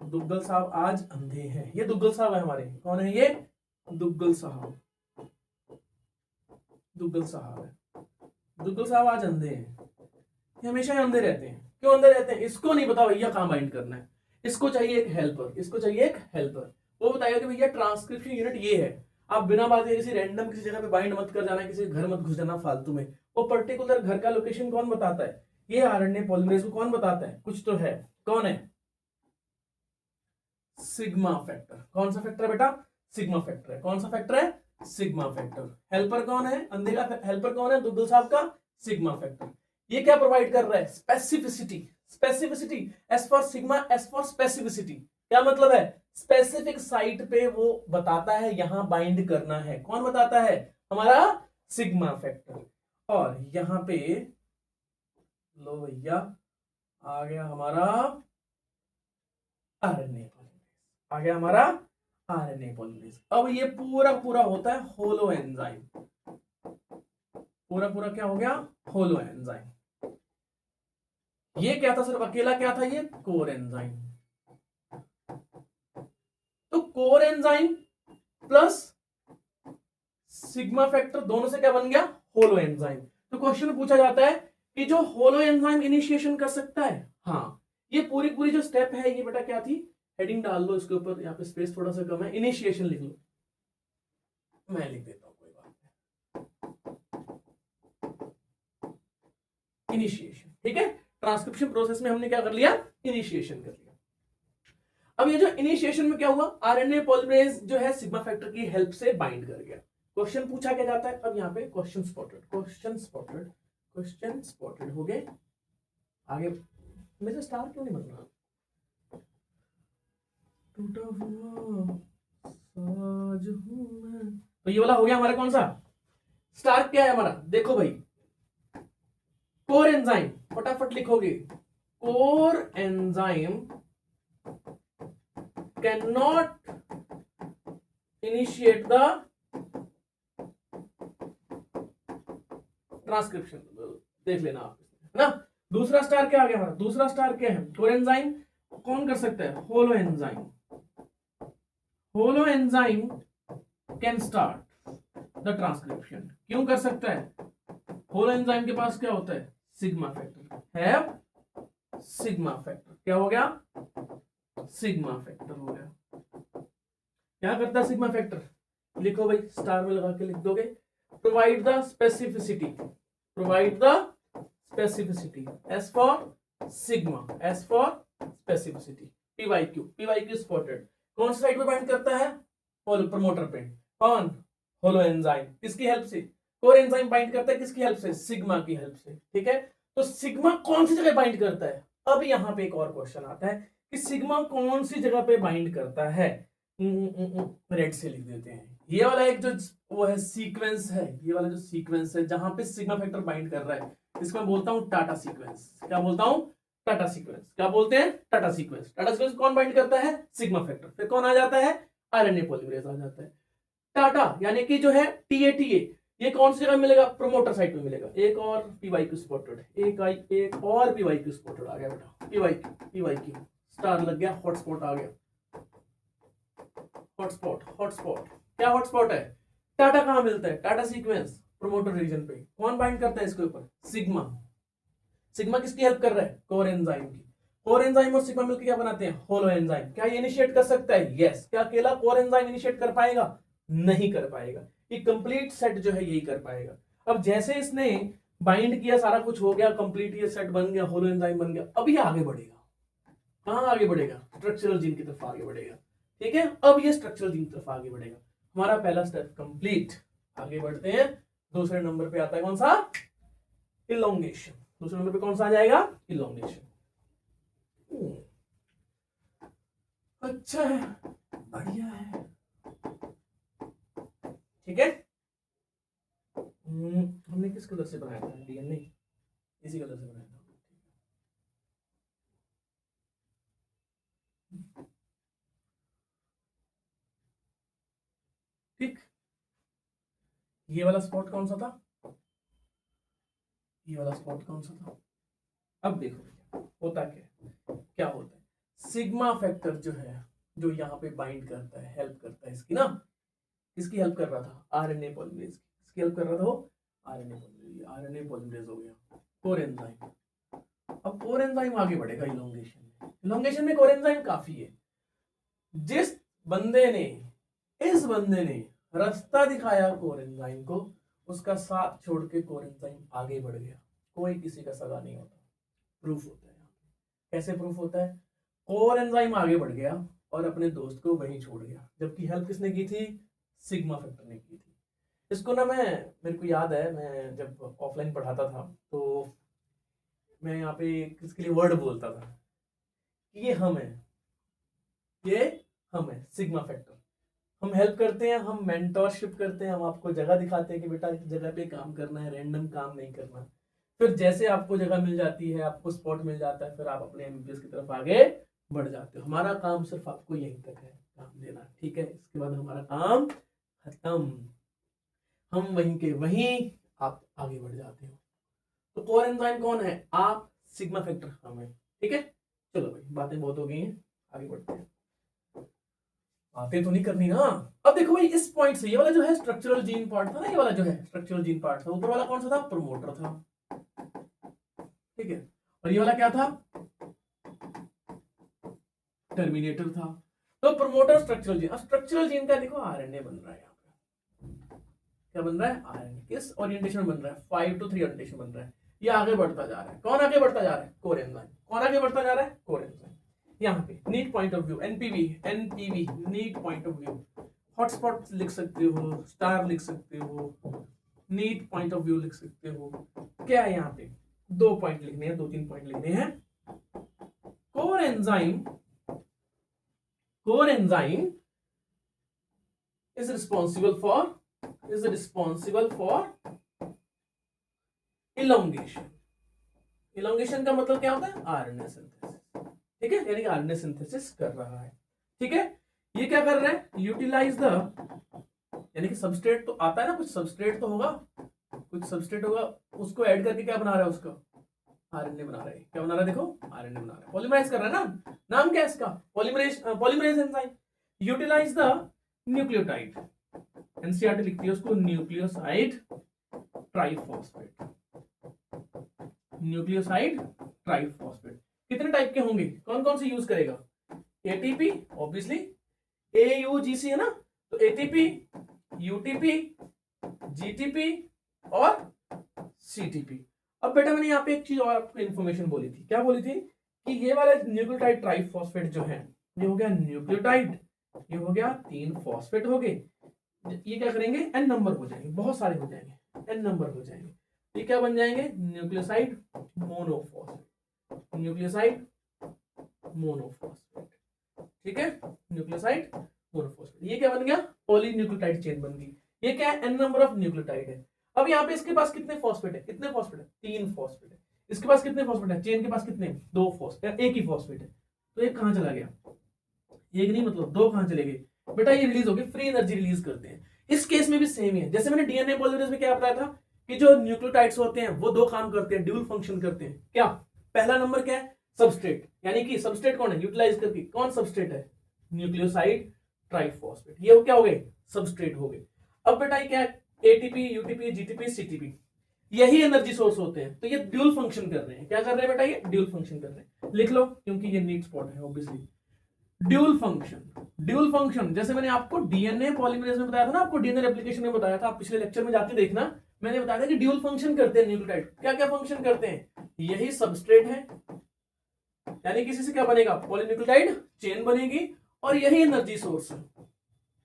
दुग्गल साहब आज अंधे हैं, ये दुग्गल साहब है हमारे, कौन है ये, दुग्गल साहब, दुग्गल साहब है। दुग्गल साहब आज अंधे हैं, ये हमेशा अंधे रहते हैं। क्यों अंधे रहते हैं, इसको नहीं पता भैया कहां बाइंड करना है, इसको चाहिए एक हेल्पर, इसको चाहिए एक हेल्पर। वो बताएगा कि भैया ट्रांसक्रिप्शन यूनिट ये है, आप बिना बात किसी रैंडम किसी जगह पे बाइंड मत कर जाना, किसी घर मत घुस जाना फालतू में। वो पर्टिकुलर घर का लोकेशन कौन बताता है? ये आरएनए पॉलीमरेज को कौन बताता है? कुछ तो है, कौन है? Sigma factor. कौन सा फैक्टर है बेटा? सिग्मा फैक्टर है। कौन सा फैक्टर है? Sigma factor. हेल्पर कौन है? अंधे का हेल्पर कौन है? दुग्गल साहब का सिग्मा फैक्टर। ये क्या प्रोवाइड कर रहा है? Specificity. Specificity S for sigma, S for specificity. क्या मतलब है? स्पेसिफिक साइट पे वो बताता है यहां बाइंड करना है। कौन बताता है? हमारा सिग्मा फैक्टर। और यहां पे लो भैया आ गया हमारा आरएनए, आ गया हमारा आरएनए पॉलीमरेज। अब ये पूरा पूरा होता है होलो एंजाइम। पूरा पूरा क्या हो गया? Holo enzyme. ये क्या था? सिर्फ अकेला क्या था? ये कोर एंजाइम। तो core enzyme plus sigma factor दोनों से क्या बन गया? Holo enzyme. तो क्वेश्चन में पूछा जाता है कि जो होलो एंजाइम इनिशिएशन कर सकता है, हाँ, ये पूरी पूरी जो स्टेप है ये बेटा क्या थी? हेडिंग डाल लो इसके ऊपर, यहाँ पे स्पेस थोड़ा सा कम है, इनिशिएशन लिख लो, मैं लिख देता हूं, कोई बात नहीं। इनिशिएशन, ठीक है। ट्रांसक्रिप्शन प्रोसेस में हमने क्या कर लिया? इनिशिएशन कर लिया। अब ये जो इनिशिएशन में क्या हुआ? आरएनए पॉलीमरेज जो है सिग्मा फैक्टर की हेल्प से बाइंड कर गया। क्वेश्चन पूछा क्या जाता है? अब यहाँ पे question spotted, question spotted, question spotted हो गए। आगे मेरे स्टार क्यों नहीं बन रहा? टूटा हुआ साज हूं मैं। तो ये वाला हो गया हमारा कौन सा स्टार? क्या है हमारा? देखो भाई, कोर एंजाइम, फटाफट लिखोगे, core enzyme can not initiate the transcription. देख लेना आप, है ना। दूसरा स्टार क्या आ गया हमारा? दूसरा स्टार क्या है? कोर एंजाइम कौन कर सकता है? Holo enzyme. Holo enzyme can start the transcription. क्यों कर सकता है? होलो एंजाइम के पास क्या होता है? सिग्मा फैक्टर है। सिग्मा फैक्टर क्या हो गया? सिग्मा फैक्टर हो गया। क्या करता है सिग्मा फैक्टर? लिखो भाई, स्टार में लगा के लिख दोगे। Provide the specificity, provide the specificity, S for sigma, S for specificity. PYQ, PYQ spotted. कौन सी साइड पे बाइंड करता है? होलो प्रमोटर पे। कौन? Holo enzyme. किसकी हेल्प से? कोर एंजाइम बाइंड करता है किसकी हेल्प से? सिग्मा की हेल्प से, ठीक है। तो सिग्मा कौन सी जगह बाइंड करता है? अब यहां पे एक और क्वेश्चन आता है कि सिग्मा कौन सी जगह पे बाइंड करता है? रेड से लिख देते हैं। ये वाला एक जो वो है सीक्वेंस है, ये वाला जो सीक्वेंस है जहां पे सिग्मा फैक्टर बाइंड कर रहा है, इसको मैं बोलता हूं टाटा सीक्वेंस। क्या बोलता हूं? टाटा सीक्वेंस। क्या बोलते हैं? टाटा सीक्वेंस। टाटा सीक्वेंस कौन बाइंड करता है? Sigma factor. फिर कौन आ जाता है? आरएनए पॉलीमरेज आ जाता है। टाटा यानी कि जो है टीए, ये कौन सी जगह मिलेगा? प्रोमोटर साइट में मिलेगा। एक और पीवाईक्यू स्पॉटेड, एक और पीवाईक्यू स्पॉटेड आ गया बेटा। पीवाईक्यू स्टार लग गया, हॉटस्पॉट आ गया। हॉटस्पॉट, हॉटस्पॉट क्या हॉटस्पॉट है? टाटा कहां मिलता है? टाटा सीक्वेंस प्रोमोटर रीजन पे। कौन बाइंड करता है इसके ऊपर? सिग्मा। सिग्मा किसकी हेल्प कर रहा है? कोर एंजाइम की। कोर एंजाइम और सिग्मा मिलकर क्या बनाते हैं? Holo enzyme. क्या ये इनिशिएट कर सकता है? यस। क्या अकेला कोर एंजाइम इनिशिएट कर पाएगा? नहीं कर पाएगा। ये कंप्लीट सेट जो है यही कर पाएगा। अब जैसे इसने बाइंड किया, सारा कुछ हो गया कंप्लीट, ये सेट बन गया, होलो एंजाइम बन गया। अब ये आगे बढ़ेगा। कहां आगे बढ़ेगा? स्ट्रक्चरल जीन की तरफ आगे बढ़ेगा, ठीक है। अब ये स्ट्रक्चरल जीन की तरफ आगे बढ़ेगा। हमारा पहला स्टेप कंप्लीट। आगे बढ़ते हैं। दूसरे नंबर पे आता है कौन सा? इलोंगेशन। दूसरे नंबर पे कौन सा आ जाएगा? इलोंगेशन। अच्छा है, बढ़िया है, ठीक है। हमने किस कलर से बनाया था डीएनए? इसी कलर से बनाया था। ठीक, ये वाला स्पॉट कौन सा था? ये वाला स्पॉट कौन सा था? अब देखो होता क्या होता है। सिग्मा फैक्टर जो है, जो यहाँ पे बाइंड करता है, हेल्प करता है इसकी ना। किसकी हेल्प कर रहा था? RNA polymerase. किसकी हेल्प कर रहा था वो? RNA polymerase. आरएनए पॉलीमरेज हो गया कोर एंजाइम। अब कोर एंजाइम आगे बढ़ेगा इलोंगेशन में। इलोंगेशन में कोर एंजाइम काफी है। जिस बंदे ने, इस बंदे ने रास्ता दिखाया कोर एंजाइम को, उसका साथ छोड़ के कोर एंजाइम आगे बढ़ गया। कोई किसी का सगा नहीं होता। प्रूफ होता है। कैसे प्रूफ होता है? कोर एंजाइम आगे बढ़ गया और अपने दोस्त को वहीं छोड़ गया, जबकि हेल्प किसने की थी? सिग्मा फैक्टर ने की थी। इसको ना मेरे को याद है, मैं जब ऑफलाइन पढ़ाता था तो मैं यहाँ पे किसके लिए वर्ड बोलता था, ये हम है, ये हम है, सिग्मा फैक्टर। हम हेल्प करते हैं, हम मेंटरशिप करते हैं, हम आपको जगह दिखाते हैं कि बेटा इस जगह पे काम करना है, रैंडम काम नहीं करना। फिर जैसे आपको जगह मिल जाती है, आपको स्पॉट मिल जाता है, फिर आप अपने एमबीबीएस की तरफ आगे बढ़ जाते हो। हमारा काम सिर्फ आपको यहीं तक है काम देना, ठीक है? इसके बाद हमारा काम खत्म, हम वहीं के वहीं, आप आगे बढ़ जाते हो। तो कोर एंजाइम कौन है? आप। सिग्मा फैक्टर हम है, ठीक है? चलो भाई, बातें बहुत हो गई हैं, आगे बढ़ते हैं। बातें तो नहीं करनी ना। अब देखो भाई, इस पॉइंट से ये वाला जो है स्ट्रक्चरल जीन पार्ट था ना, ये वाला जो है स्ट्रक्चरल जीन पार्ट था, ऊपर वाला कौन सा था? प्रमोटर था, ठीक है? और ये वाला क्या था? टर्मिनेटर था। तो प्रमोटर स्ट्रक्चरल जीन। अब स्ट्रक्चरल जीन का देखो आरएनए बन रहा है यहाँ पे। क्या बन रहा है? आरएनए। किस ओरिएंटेशन बन रहा है? 5 to 3 ओरिएंटेशन बन रहा है। ये आगे बढ़ता जा रहा है। कौन आगे बढ़ता जा रहा है? Core enzyme. कौन आगे बढ़ता जा रहा है? Core enzyme. यहाँ पे need point of view, NPV need point of view. Hotspot लिख सकते हो, स्टार लिख सकते हो, नीड पॉइंट ऑफ व्यू लिख सकते हो। क्या है यहाँ पे? 2 पॉइंट लिखने हैं, 2-3 पॉइंट लिखने हैं। Core enzyme is responsible for elongation। elongation का मतलब क्या होता है? आरएनए सिंथेसिस, ठीक है? यानी कि आरएनए सिंथेसिस कर रहा है, ठीक है? ये क्या कर रहा है? यूटिलाइज द, यानी कि सबस्ट्रेट तो आता है ना, कुछ सबस्ट्रेट तो होगा, उसको ऐड करके क्या बना रहा है? उसका आरएनए बना रहा है। क्या बना रहा है? देखो, आरएनए बना रहा है, पॉलीमराइज कर रहा है ना। नाम क्या है इसका? Polymerase enzyme. Utilize the nucleotide, NCERT लिखती है उसको न्यूक्लियोसाइड ट्राइफॉस्फेट। न्यूक्लियोसाइड ट्राइफॉस्फेट कितने टाइप के होंगे? कौन कौन से यूज करेगा? एटीपी, ऑब्वियसली, एयूजीसी है ना, तो एटीपी, यूटीपी, जीटीपी और सीटीपी। अब बेटा मैंने यहाँ पे एक चीज और आपको इन्फॉर्मेशन बोली थी। क्या बोली थी? कि ये वाला न्यूक्लियोटाइड ट्राइफॉस्फेट जो है, ये हो गया न्यूक्लियोटाइड, ये हो गया 3 फॉस्फेट हो गए। ये क्या करेंगे? एन नंबर हो जाएंगे, बहुत सारे हो जाएंगे, एन नंबर हो जाएंगे। ये क्या बन जाएंगे? Nucleoside monophosphate. न्यूक्लियोसाइड मोनोफॉस्फेट, ठीक है? Nucleoside monophosphate. ये क्या बन गया? पॉलीन्यूक्लियोटाइड चेन बन गई। ये क्या है? एन नंबर ऑफ न्यूक्लियोटाइड है। अब यहाँ पे इसके पास कितने फॉस्फेट है? कितने फॉस्फेट है? 3 फॉस्फेट है। इसके पास कितने फॉस्फेट है? चेन के पास कितने? 2 फॉस्फेट, एक ही फॉस्फेट है। तो एक कहां चला गया? एक नहीं, मतलब 2 कहां चले गए? बेटा ये रिलीज हो गई, फ्री एनर्जी रिलीज करते हैं। इस केस में भी सेम ही है, जैसे मैंने डीएनए पॉलीमरेज में क्या बताया था कि जो न्यूक्लियोटाइड्स होते हैं वो 2 काम करते हैं, ड्यूल फंक्शन करते हैं। क्या? पहला नंबर क्या है? सबस्ट्रेट, यानी कि सबस्ट्रेट कौन है? यूटिलाइज करके। कौन सबस्ट्रेट है? Nucleoside triphosphate. ये क्या हो गए? सबस्ट्रेट हो गए। अब बेटा ये क्या है? एटीपी, यूटीपी, जीटीपी, सीटीपी, यही एनर्जी सोर्स होते हैं। तो ये ड्यूल फंक्शन कर रहे हैं। क्या कर रहे हैं बेटा? ये ड्यूल फंक्शन कर रहे हैं। लिख लो, क्योंकि ये नीड स्पॉट है ऑब्वियसली। ड्यूल फंक्शन जैसे मैंने आपको डीएनए पॉलीमरेज में बताया था ना, आपको डीएनए रेप्लिकेशन में बताया था, आप पिछले लेक्चर में जाके देखना, मैंने बताया था कि ड्यूल फंक्शन करते हैं न्यूक्लियोटाइड। क्या क्या फंक्शन करते हैं? यही सबस्ट्रेट है, यानी किसी से क्या बनेगा? पॉलीन्यूक्लियोटाइड चेन बनेगी, और यही एनर्जी सोर्स है।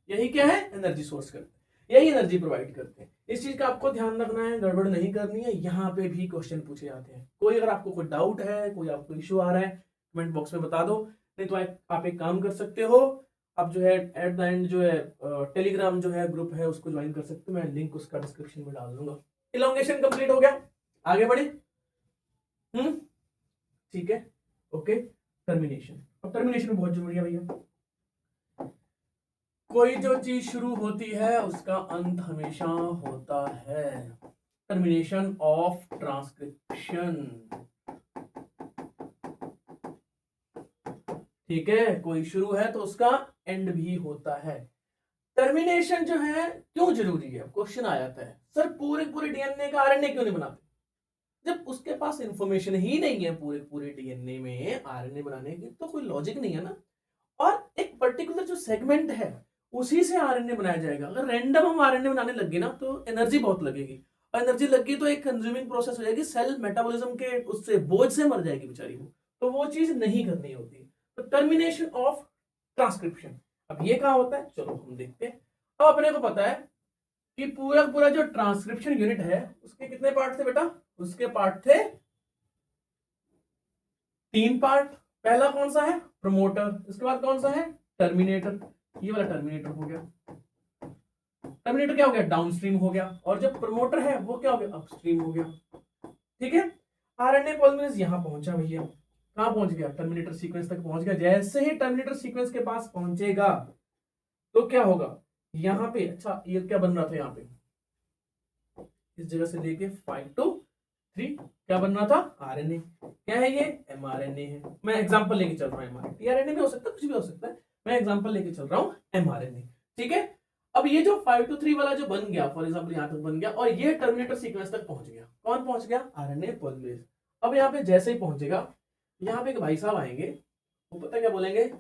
यही क्या है? एनर्जी सोर्स करते हैं, यही एनर्जी प्रोवाइड करते हैं। इस चीज का आपको ध्यान रखना है, गड़बड़ नहीं करनी है। यहाँ पे भी क्वेश्चन पूछे जाते हैं। कोई अगर आपको कोई डाउट है, कोई आपको इश्यू आ रहा है, कमेंट बॉक्स में बता दो। नहीं तो आप एक काम कर सकते हो, आप जो है एट द एंड जो है टेलीग्राम जो है ग्रुप है उसको ज्वाइन कर सकते हो, मैं लिंक उसका डिस्क्रिप्शन में डाल दूंगा। इलोंगेशन कंप्लीट हो गया, आगे बढ़े। ठीक है, ओके। टर्मिनेशन, अब टर्मिनेशन बहुत जरूरी है भैया। कोई जो चीज शुरू होती है उसका अंत हमेशा होता है। टर्मिनेशन ऑफ ट्रांसक्रिप्शन, ठीक है? कोई शुरू है तो उसका एंड भी होता है। टर्मिनेशन जो है क्यों जरूरी है? क्वेश्चन आ जाता है, सर पूरे डीएनए का आरएनए क्यों नहीं बनाते? जब उसके पास इंफॉर्मेशन ही नहीं है पूरे डीएनए में आरएनए बनाने की, तो कोई लॉजिक नहीं है ना। और एक पर्टिकुलर जो सेगमेंट है उसी से आरएनए बनाया जाएगा। अगर रैंडम हम आरएनए बनाने लग गए ना तो एनर्जी बहुत लगेगी, और एनर्जी लगी तो एक कंज्यूमिंग प्रोसेस हो जाएगी, सेल मेटाबॉलिज्म के उससे बोझ से मर जाएगी बेचारी वो, तो वो चीज नहीं करनी होती। तो टर्मिनेशन ऑफ ट्रांसक्रिप्शन, अब ये कहाँ होता है, चलो हम देखते हैं। अब अपने को पता है कि पूरा पूरा जो ट्रांसक्रिप्शन यूनिट है उसके कितने पार्ट थे बेटा, उसके पार्ट थे 3 पार्ट। पहला कौन सा है, प्रमोटर, इसके बाद कौन सा है, टर्मिनेटर, ये वाला टर्मिनेटर हो गया। टर्मिनेटर क्या हो गया, डाउनस्ट्रीम हो गया, और जो प्रमोटर है वो क्या हो गया, अपस्ट्रीम हो गया। ठीक है, आरएनए पॉलीमरेज यहां पहुंचा भैया, कहां पहुंच गया, टर्मिनेटर सीक्वेंस तक पहुंच गया। जैसे ही टर्मिनेटर सीक्वेंस के पास पहुंचेगा तो क्या होगा, यहां पे, अच्छा ये क्या बन रहा था, यहां पे इस जगह से लेके 5 to 3 क्या बन रहा था, आरएनए। क्या है ये, एमआरएनए है। मैं एग्जांपल लेके चल रहा हूं, एमआरएनए टीआरएनए भी हो सकता है, कुछ भी हो सकता है, मैं एग्जांपल लेके चल रहा हूं एमआरएनए। ठीक है, अब ये जो 5 to 3 वाला जो बन गया, फॉर एग्जांपल यहां तक बन गया, और ये टर्मिनेटर सीक्वेंस तक पहुंच गया। कौन पहुंच गया, आरएनए पॉलीमरेज। अब यहाँ पे जैसे ही पहुंचेगा, यहाँ पे एक भाई साहब आएंगे, वो पता क्या बोलेंगे,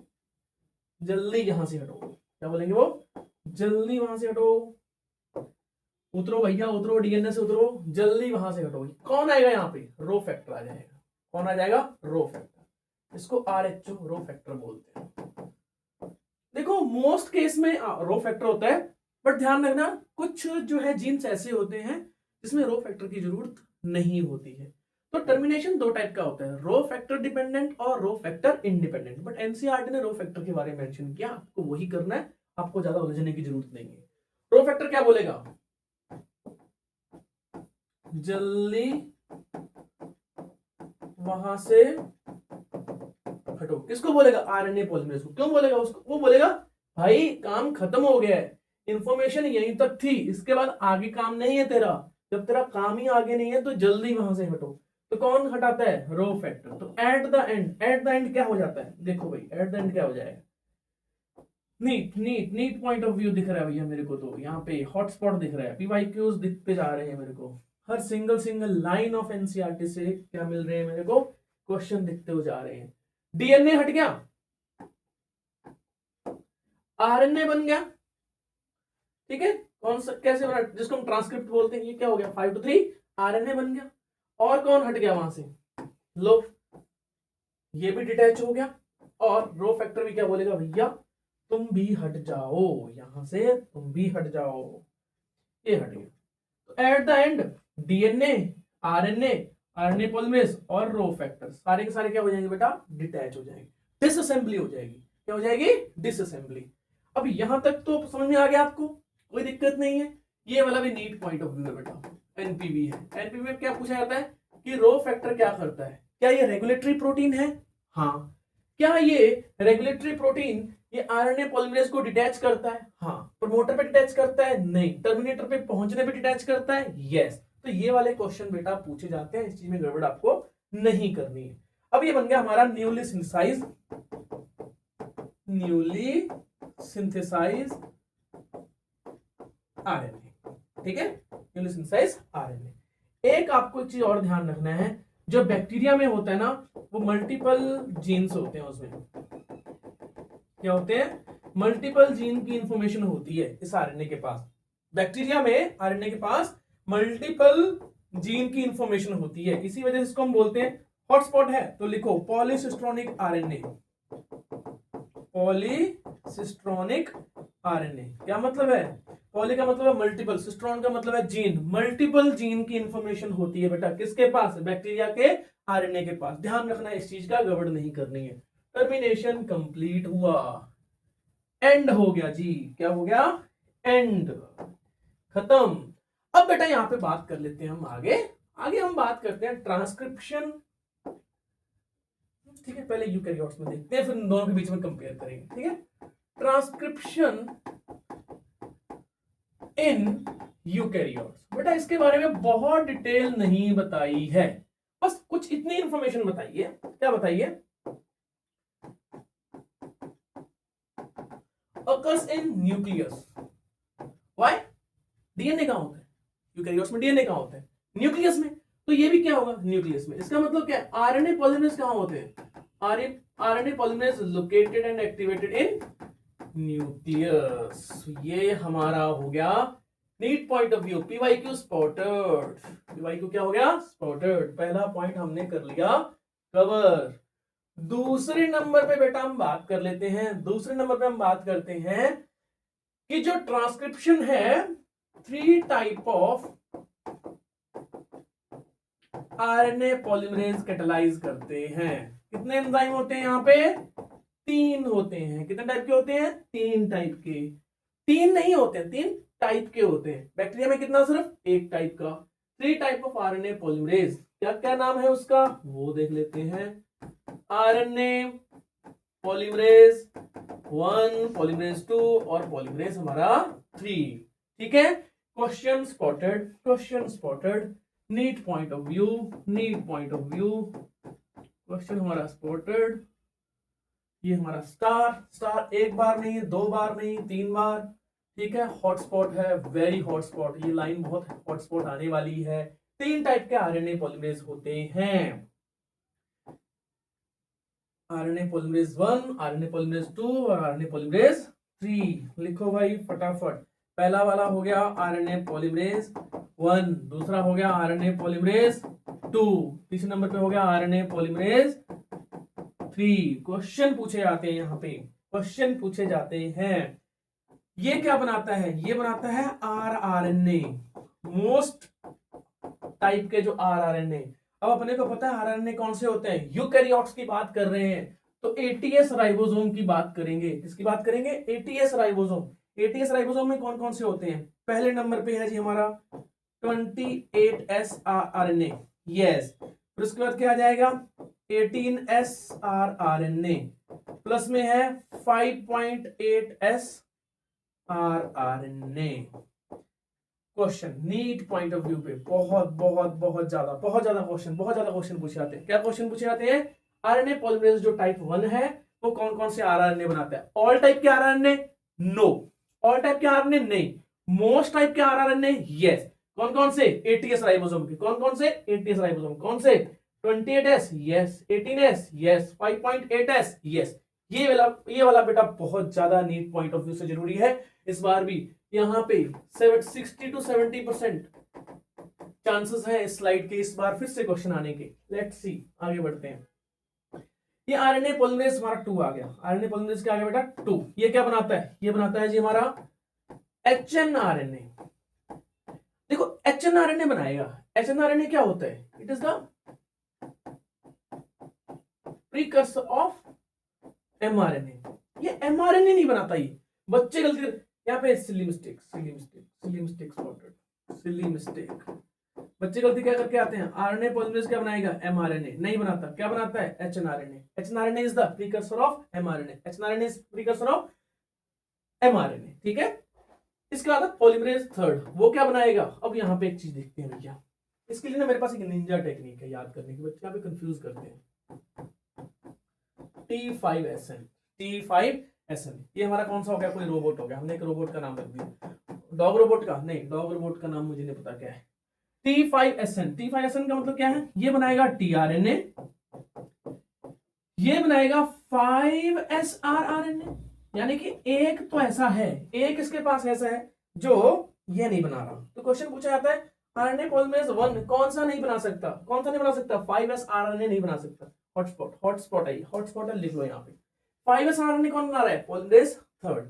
जल्दी यहां से हटो। क्या बोलेंगे वो, जल्दी वहां से हटो, उतरो भैया उतरो, डीएनए से उतरो, जल्दी वहां से हटो। कौन आएगा यहाँ पे, रो फैक्टर आ जाएगा। कौन आ जाएगा, रो फैक्टर, इसको आरएचओ रो फैक्टर बोलते हैं। देखो मोस्ट केस में रो फैक्टर होता है, बट ध्यान रखना कुछ जो है जीन्स ऐसे होते हैं जिसमें रो फैक्टर की जरूरत नहीं होती है। तो टर्मिनेशन 2 टाइप का होता है, रो फैक्टर डिपेंडेंट और rho factor independent. But NCERT ने रो फैक्टर के बारे में मेंशन किया, आपको वही करना है, आपको ज्यादा उलझने की जरूरत नहीं है। रो फैक्टर क्या बोलेगा, जल्दी वहां से हटो। किसको बोलेगा, आरएनए पॉलीमरेज को। क्यों बोलेगा उसको, वो बोलेगा भाई काम खत्म हो गया है, इंफॉर्मेशन यहीं तक थी, इसके बाद आगे काम नहीं है तेरा। जब तेरा काम ही आगे नहीं है तो जल्दी वहां से हटो। तो कौन हटाता है, रो फैक्टर। तो एट द एंड क्या हो जाता है, देखो भाई एट द एंड क्या हो जाएगा, NEET NEET NEET point of view दिख रहा है भैया मेरे को, तो यहाँ पे हॉटस्पॉट दिख रहा है, पीवाईक्यूज दिखते जा रहे हैं मेरे को, हर सिंगल लाइन ऑफ एनसीईआरटी से क्या मिल रहे हैं मेरे को, क्वेश्चन दिखते हुए जा रहे हैं। डीएनए हट गया, आरएनए बन गया। ठीक है, कौन सा कैसे बना, जिसको हम ट्रांसक्रिप्ट बोलते हैं, ये क्या हो गया, 5 to 3 आरएनए बन गया। और कौन हट गया वहां से, लो, ये भी डिटैच हो गया। और रो फैक्टर भी क्या बोलेगा, भैया तुम भी हट जाओ यहां से, तुम भी हट जाओ, ये हट गया। तो at the end DNA, RNA, RNA polymerase और रो फैक्टर सारे के सारे क्या हो जाएंगे बेटा, डिटैच हो जाएंगे, डिसअसेंबली हो जाएगी। क्या हो जाएगी, डिसअसेंबली। अब यहां तक तो समझ में आ गया आपको, कोई दिक्कत नहीं है। ये वाला भी नीट पॉइंट ऑफ व्यू है बेटा, एनपीवी है। एनपीवी में क्या पूछा जाता है कि रो फैक्टर क्या करता है, क्या ये रेगुलेटरी प्रोटीन है, हाँ। क्या ये रेगुलेटरी प्रोटीन ये आरएनए पॉलीमरेज को डिटैच करता है, हाँ। प्रमोटर पे डिटैच करता है, नहीं। टर्मिनेटर पे पहुंचने पे डिटैच करता है, यस। तो ये वाले क्वेश्चन बेटा पूछे जाते हैं, इस चीज में गड़बड़ आपको नहीं करनी है। अब ये बन गया हमारा न्यूली सिंथेसाइज आरएनए। ठीक है, न्यूली सिंथेसाइज आरएनए। एक आपको चीज और ध्यान रखना है, जो बैक्टीरिया में होता है ना, वो मल्टीपल जीन्स होते हैं, उसमें क्या होते हैं, मल्टीपल जीन की इंफॉर्मेशन होती है इस आरएनए के पास। बैक्टीरिया में आरएनए के पास मल्टीपल जीन की इंफॉर्मेशन होती है, इसी वजह से इसको हम बोलते हैं हॉटस्पॉट है। तो लिखो पॉलीसिस्ट्रोनिक आरएनए, पॉलीसिस्ट्रोनिक आरएनए। क्या मतलब है, पॉली का मतलब है मल्टीपल, सिस्ट्रॉन का मतलब है जीन, मल्टीपल जीन की इंफॉर्मेशन होती है बेटा किसके पास, बैक्टीरिया के आरएनए के पास। ध्यान रखना इस चीज का, गड़बड़ नहीं करनी है। टर्मिनेशन कंप्लीट हुआ, एंड हो गया जी, क्या हो गया, एंड, खत्म। अब बेटा यहां पे बात कर लेते हैं हम आगे हम बात करते हैं ट्रांसक्रिप्शन। ठीक है, पहले यूकैरियोट्स में देखते हैं, फिर इन दोनों के बीच में कंपेयर करेंगे। ठीक है, ट्रांसक्रिप्शन इन यूकैरियोट्स, बेटा इसके बारे में बहुत डिटेल नहीं बताई है, बस कुछ इतनी इंफॉर्मेशन बताइए। क्या बताइए, occurs in nucleus. Why? DNA कहां होता है, यूकैरियोट्स में डीएनए कहां होता है, न्यूक्लियस में। तो ये भी क्या होगा, न्यूक्लियस में। इसका मतलब क्या है, आरएनए पॉलीमरेज कहां होते हैं, RNA polymerase located and activated in nucleus. ये हमारा हो गया NEET point of view. PYQ spotted, PYQ क्या हो गया? स्पॉटेड। पहला पॉइंट हमने कर लिया कवर। दूसरे नंबर पे बेटा हम बात कर लेते हैं, दूसरे नंबर पे हम बात करते हैं कि जो ट्रांसक्रिप्शन है 3 type of RNA polymerase catalyse करते हैं। कितने एंजाइम होते हैं यहाँ पे? 3 होते हैं। कितने टाइप के होते हैं? 3 टाइप के। 3 नहीं होते हैं, 3 टाइप के होते हैं। बैक्टीरिया में कितना? सिर्फ 1 टाइप का। 3 टाइप ऑफ आरएनए पॉलीमरेज। क्या क्या नाम है उसका वो देख लेते हैं। आरएनए पॉलीमरेज 1, पॉलीमरेज 2 और पॉलीमरेज हमारा 3। ठीक है। Question spotted, question spotted. NEET point of view, NEET point of view. Question हमारा स्पॉटेड। ये हमारा स्टार, स्टार 1 बार नहीं, 2 बार नहीं, 3 बार। ठीक है। हॉटस्पॉट है, वेरी हॉटस्पॉट। ये लाइन बहुत हॉटस्पॉट आने वाली है। 3 टाइप के आरएनए पॉलीमरेज होते हैं। आरएनए पॉलीमरेज 1, आरएनए पॉलीमरेज 2 और आरएनए पॉलीमरेज 3। लिखो भाई फटाफट। पहला वाला हो गया आरएनए पॉलीमरेज 1, दूसरा हो गया आरएनए पॉलीमरेज 2, तीसरे नंबर पे हो गया आरएनए पॉलीमरेज 3। क्वेश्चन पूछे जाते हैं, यहाँ पे क्वेश्चन पूछे जाते हैं। ये क्या बनाता है? ये बनाता है आरआरएनए, मोस्ट टाइप के जो आरआरएनए। अब अपने को पता है आरआरएनए कौन से होते हैं। यूकैरियोट्स की बात कर रहे हैं तो एटीएस राइबोसोम की बात करेंगे। किसकी बात करेंगे? ATS ribosome. एटीएस राइबोसोम में कौन कौन से होते हैं? पहले नंबर पे है जी हमारा 28S आरएनए, यस। फिर उसके बाद क्या आ जाएगा? 18S RNA. प्लस में है 5.8S RNA. Question NEET point of view पे बहुत बहुत बहुत ज्यादा क्वेश्चन, बहुत ज्यादा क्वेश्चन पूछे जाते हैं। क्या क्वेश्चन पूछे जाते हैं? आरएनए पॉलीमरेज जो टाइप 1 है वो कौन कौन से आरएनए बनाता है? ऑल टाइप के आरएनए? नो। ऑल टाइप के आरएनए? नहीं। मोस्ट टाइप के आरएनए? यस। कौन कौन से? एटीएस राइबोसोम के। कौन कौन से? ATS ribosome. कौन से? 28S, yes. 18S, yes. 5.8S, yes. ये वाला बेटा बहुत ज्यादा नीट पॉइंट ऑफ व्यू से जरूरी है। इस बार भी यहाँ पे 60 to 70% चांसेस है इस स्लाइड के इस बार फिर से क्वेश्चन आने के। लेट्स सी, आगे बढ़ते हैं। ये आरएनए पॉलीमरेज हमारा 2 आ गया। आरएनए पॉलीमरेज क्या आ गया बेटा? 2। ये क्या बनाता है? ये बनाता है जी हमारा एचएनआरएनए। देखो एचएनआरएनए बनाएगा। एचएनआरएनए क्या होता है? It is the precursor of mRNA. ये एमआरएनए नहीं बनाता। ये बच्चे गलती, यहाँ पे silly mistake, silly mistake, silly mistake spotted, silly mistake. बच्चे गलती क्या करके आते हैं? आरएनए पॉलीमरेज क्या बनाएगा? एमआरएनए नहीं बनाता। क्या बनाता है? HnRNA. HnRNA is the precursor of mRNA. HnRNA is precursor of mRNA. ठीक है। इसके बाद पॉलीमरेज 3 वो क्या बनाएगा? अब यहाँ पे एक चीज देखते हैं भैया। इसके लिए ना मेरे पास एक निंजा टेक्निक है याद करने की। बच्चे यहाँ पे कंफ्यूज करते हैं। T5SN, T5SN ये हमारा कौन सा हो गया? कोई रोबोट हो गया। हमने एक रोबोट का नाम रख दिया। डॉग रोबोट का नहीं, डॉग रोबोट का नाम मुझे नहीं पता क्या है। T5SN, T5SN का मतलब क्या है? ये बनाएगा tRNA, ये बनाएगा 5SRRNA। यानी कि एक तो ऐसा है, एक इसके पास ऐसा है जो ये नहीं बना रहा। तो क्वेश्चन पूछा जाता है आरएनए पॉलीमरेज 1 कौन सा नहीं बना सकता? कौन सा नहीं बना सकता? 5SRNA नहीं बना सकता। हॉटस्पॉट, हॉटस्पॉट है, हॉटस्पॉट लिख लो यहाँ पे। 5SRNA कौन बना रहा है? पॉलीमरेज 3।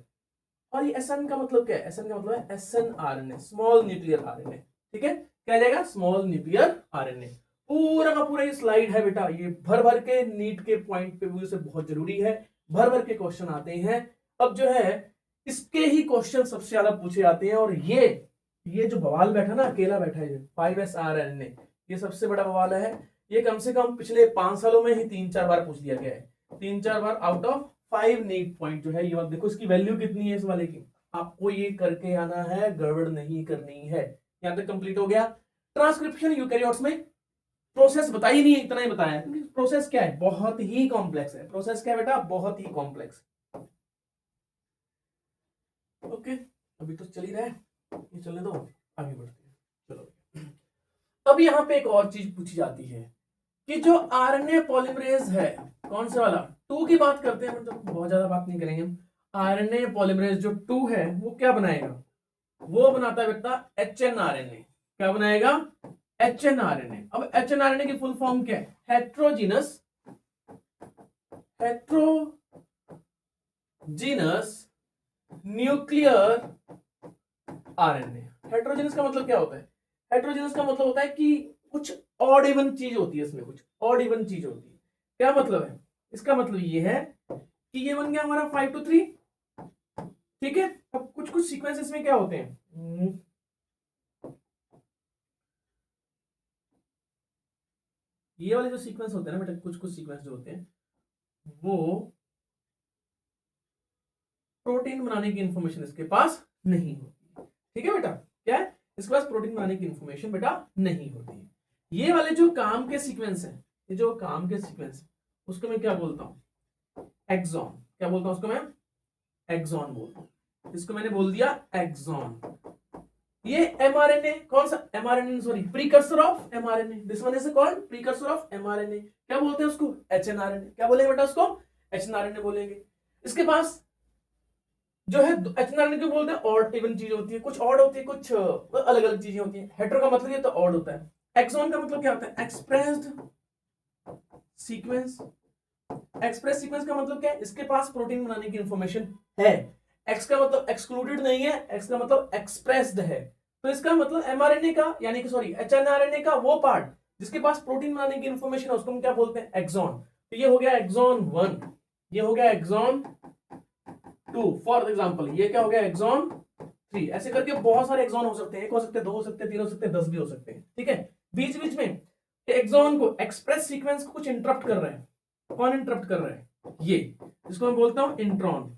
और ये SN का मतलब क्या है? SN का मतलब है SNRNA, स्मॉल न्यूक्लियर आरएनए। ठीक है। क्या जाएगा? Small nuclear RNA. पूरा का पूरा ये स्लाइड है बेटा, ये भर भर के नीट के पॉइंट पे व्यू से बहुत जरूरी है। भर भर के क्वेश्चन आते हैं। अब जो है इसके ही क्वेश्चन सबसे ज्यादा पूछे जाते हैं। और ये जो बवाल बैठा ना, अकेला बैठा है 5SRNA, ये सबसे बड़ा बवाल है। ये कम से कम पिछले 5 सालों में ही 3-4 बार पूछ दिया गया है। 3-4 बार आउट ऑफ 5 नीट पॉइंट जो है। ये देखो इसकी वैल्यू कितनी है इस वाले की। आपको ये करके आना है, गड़बड़ नहीं करनी है। यहां तक कंप्लीट हो गया। ट्रांसक्रिप्शन यूकैरियोट्स में प्रोसेस बताई नहीं है, इतना ही बताया है। प्रोसेस क्या है? बहुत ही कॉम्प्लेक्स है। प्रोसेस क्या है बेटा? बहुत ही कॉम्प्लेक्स। ओके, अभी तो चल ही रहा है, ये चलने दो, आगे बढ़ते हैं। चलो, अब यहां पे एक और चीज पूछी जाती है कि जो आरएनए पॉलीमरेज है, कौन से वाला? 2 की बात करते हैं, मतलब बहुत ज्यादा बात नहीं करेंगे हम। आरएनए पॉलीमरेज जो 2 है वो क्या बनाएगा, वो बनाता है बेटा HNRNA। क्या बनाएगा, HNRNA। अब HNRNA की फुल फॉर्म क्या है, हेट्रोजीनस न्यूक्लियर आरएनए। हेट्रोजीनस का मतलब क्या होता है, हेट्रोजीनस का मतलब होता है कि कुछ ऑड इवन चीज होती है, इसमें कुछ ऑड इवन चीज होती है। क्या मतलब है, इसका मतलब ये है कि ये बन गया हमारा 5 to 3। ठीक है, अब कुछ कुछ सीक्वेंस इसमें क्या होते हैं, ये वाले जो सीक्वेंस होते हैं ना बेटा, कुछ कुछ सीक्वेंस जो होते हैं वो प्रोटीन बनाने की इंफॉर्मेशन इसके पास नहीं होती। ठीक है बेटा, क्या है, इसके पास प्रोटीन बनाने की इंफॉर्मेशन बेटा नहीं होती है। ये वाले जो काम के सीक्वेंस है, ये जो काम के सीक्वेंस उसको मैं क्या बोलता हूं, एक्सॉन। क्या बोलता हूं उसको मैं, एक्सॉन बोलता हूं। इसको मैंने बोल दिया एक्सॉन। ये एमआरएनए, कौन सा mRNA, sorry precursor of mRNA, this one is called precursor of mRNA. क्या बोलते हैं उसको, एचएनआरएनए। क्या बोलेंगे बेटा उसको, एचएनआरएनए बोलेंगे। इसके पास जो है एचएनआरएनए क्यों बोलते हैं, ऑड इवन चीज होती है, कुछ ऑड होती है, कुछ अलग अलग चीजें होती है। हेटेरो का मतलब ये तो ऑड होता है। एक्सॉन का मतलब क्या होता है, एक्सप्रेस्ड सीक्वेंस। एक्सप्रेस सीक्वेंस का मतलब क्या है, इसके पास प्रोटीन बनाने की इंफॉर्मेशन है। एक्स का मतलब एक्सक्लूडेड नहीं है, एक्स का मतलब एक्सप्रेस्ड है। तो इसका मतलब एमआरएनए का यानी कि सॉरी एचएनआरएनए का वो पार्ट जिसके पास प्रोटीन बनाने की इंफॉर्मेशन है उसको हम क्या बोलते हैं, एक्सॉन। तो ये हो गया एक्सॉन 1, ये हो गया एक्सॉन 2 फॉर एग्जांपल, ये क्या हो गया एक्सॉन 3। ऐसे करके बहुत सारे एक्सॉन हो सकते हैं, एक हो सकते हैं, दो हो सकते हैं, तीन हो सकते हैं, 10 भी हो सकते हैं। ठीक है, बीच बीच में एक्सॉन को, एक्सप्रेस सीक्वेंस को कुछ इंटरप्ट कर रहे हैं। कौन इंटरप्ट कर रहा है, ये, जिसको मैं बोलता हूं इंट्रॉन।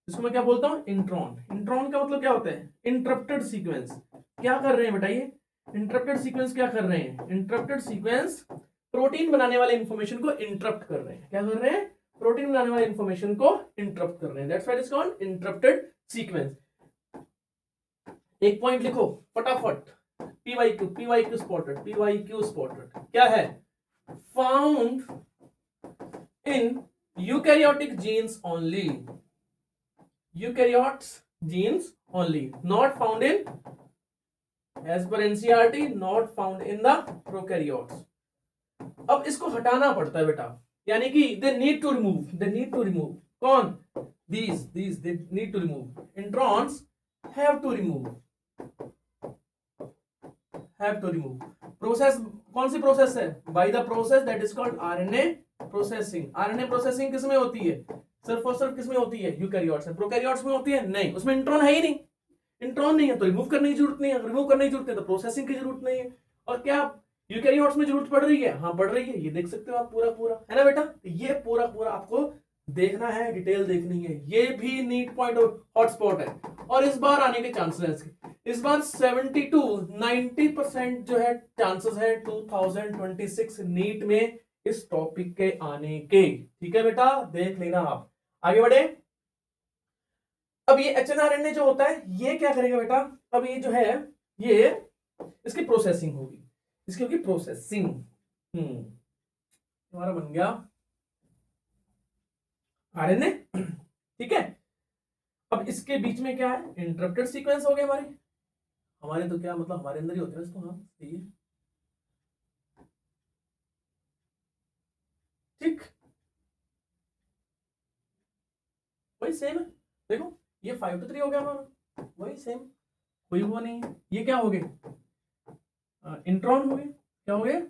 इसको मैं क्या बोलता हूं, इंट्रॉन। इंट्रॉन का मतलब क्या होता है, इंटरप्टेड सीक्वेंस। क्या कर रहे हैं बताइए, इंटरप्टेड सीक्वेंस क्या कर रहे हैं, इंटरप्टेड सीक्वेंस प्रोटीन बनाने वाले इंफॉर्मेशन को इंटरप्ट कर रहे हैं। क्या कर रहे हैं, प्रोटीन बनाने वाले इंफॉर्मेशन को इंटरप्ट कर रहे हैं। That's why it is called interrupted sequence. एक पॉइंट लिखो फटाफट, पीवाईक्यू स्पॉटेड, पीवाईक्यू स्पॉटेड क्या है, found in eukaryotic genes only, eukaryotes genes only, not found in, as per NCERT, not found in the prokaryotes। अब इसको हटाना पड़ता है बेटा, यानी कि they need to remove कौन, these they need to remove, introns have to remove process. कौन सी प्रोसेस है, by the process that is called RNA processing। RNA processing किसमें होती है, सिर्फ और सिर्फ किसमें होती है, यूकैरियोट्स में। प्रोकैरियोट्स में होती है नहीं, उसमें इंट्रॉन है ही नहीं। इंट्रॉन नहीं है तो रिमूव करने की जरूरत नहीं है, रिमूव करने की जरूरत है तो प्रोसेसिंग की जरूरत नहीं है। और क्या यूकैरियोट्स में जरूरत पड़ रही है, हाँ पड़ रही है, ये देख सकते हो आप पूरा पूरा, है ना बेटा। ये पूरा पूरा आपको देखना है, डिटेल देखनी है। ये भी नीट पॉइंट हॉटस्पॉट है और इस बार आने के चांसेस है, इस बार 70-90% जो है चांसेस है 2026 नीट में इस टॉपिक के आने के। ठीक है बेटा, देख लेना आप। आगे बढ़े, अब ये एचएनआरएनए जो होता है ये क्या करेगा बेटा, अब ये जो है ये इसकी प्रोसेसिंग होगी, इसकी होगी प्रोसेसिंग। हमारा बन गया आरएनए। ठीक है, अब इसके बीच में क्या है, इंटरप्टेड सीक्वेंस हो गए हमारे तो क्या मतलब हमारे अंदर ही होते हैं इसको, हाँ सही है। ठीक, वही सेम है, देखो ये 5 to 3 हो गया हमारा, वही सेम, कोई वो नहीं है। ये क्या हो गए, इंट्रॉन हो गए। क्या हो गए,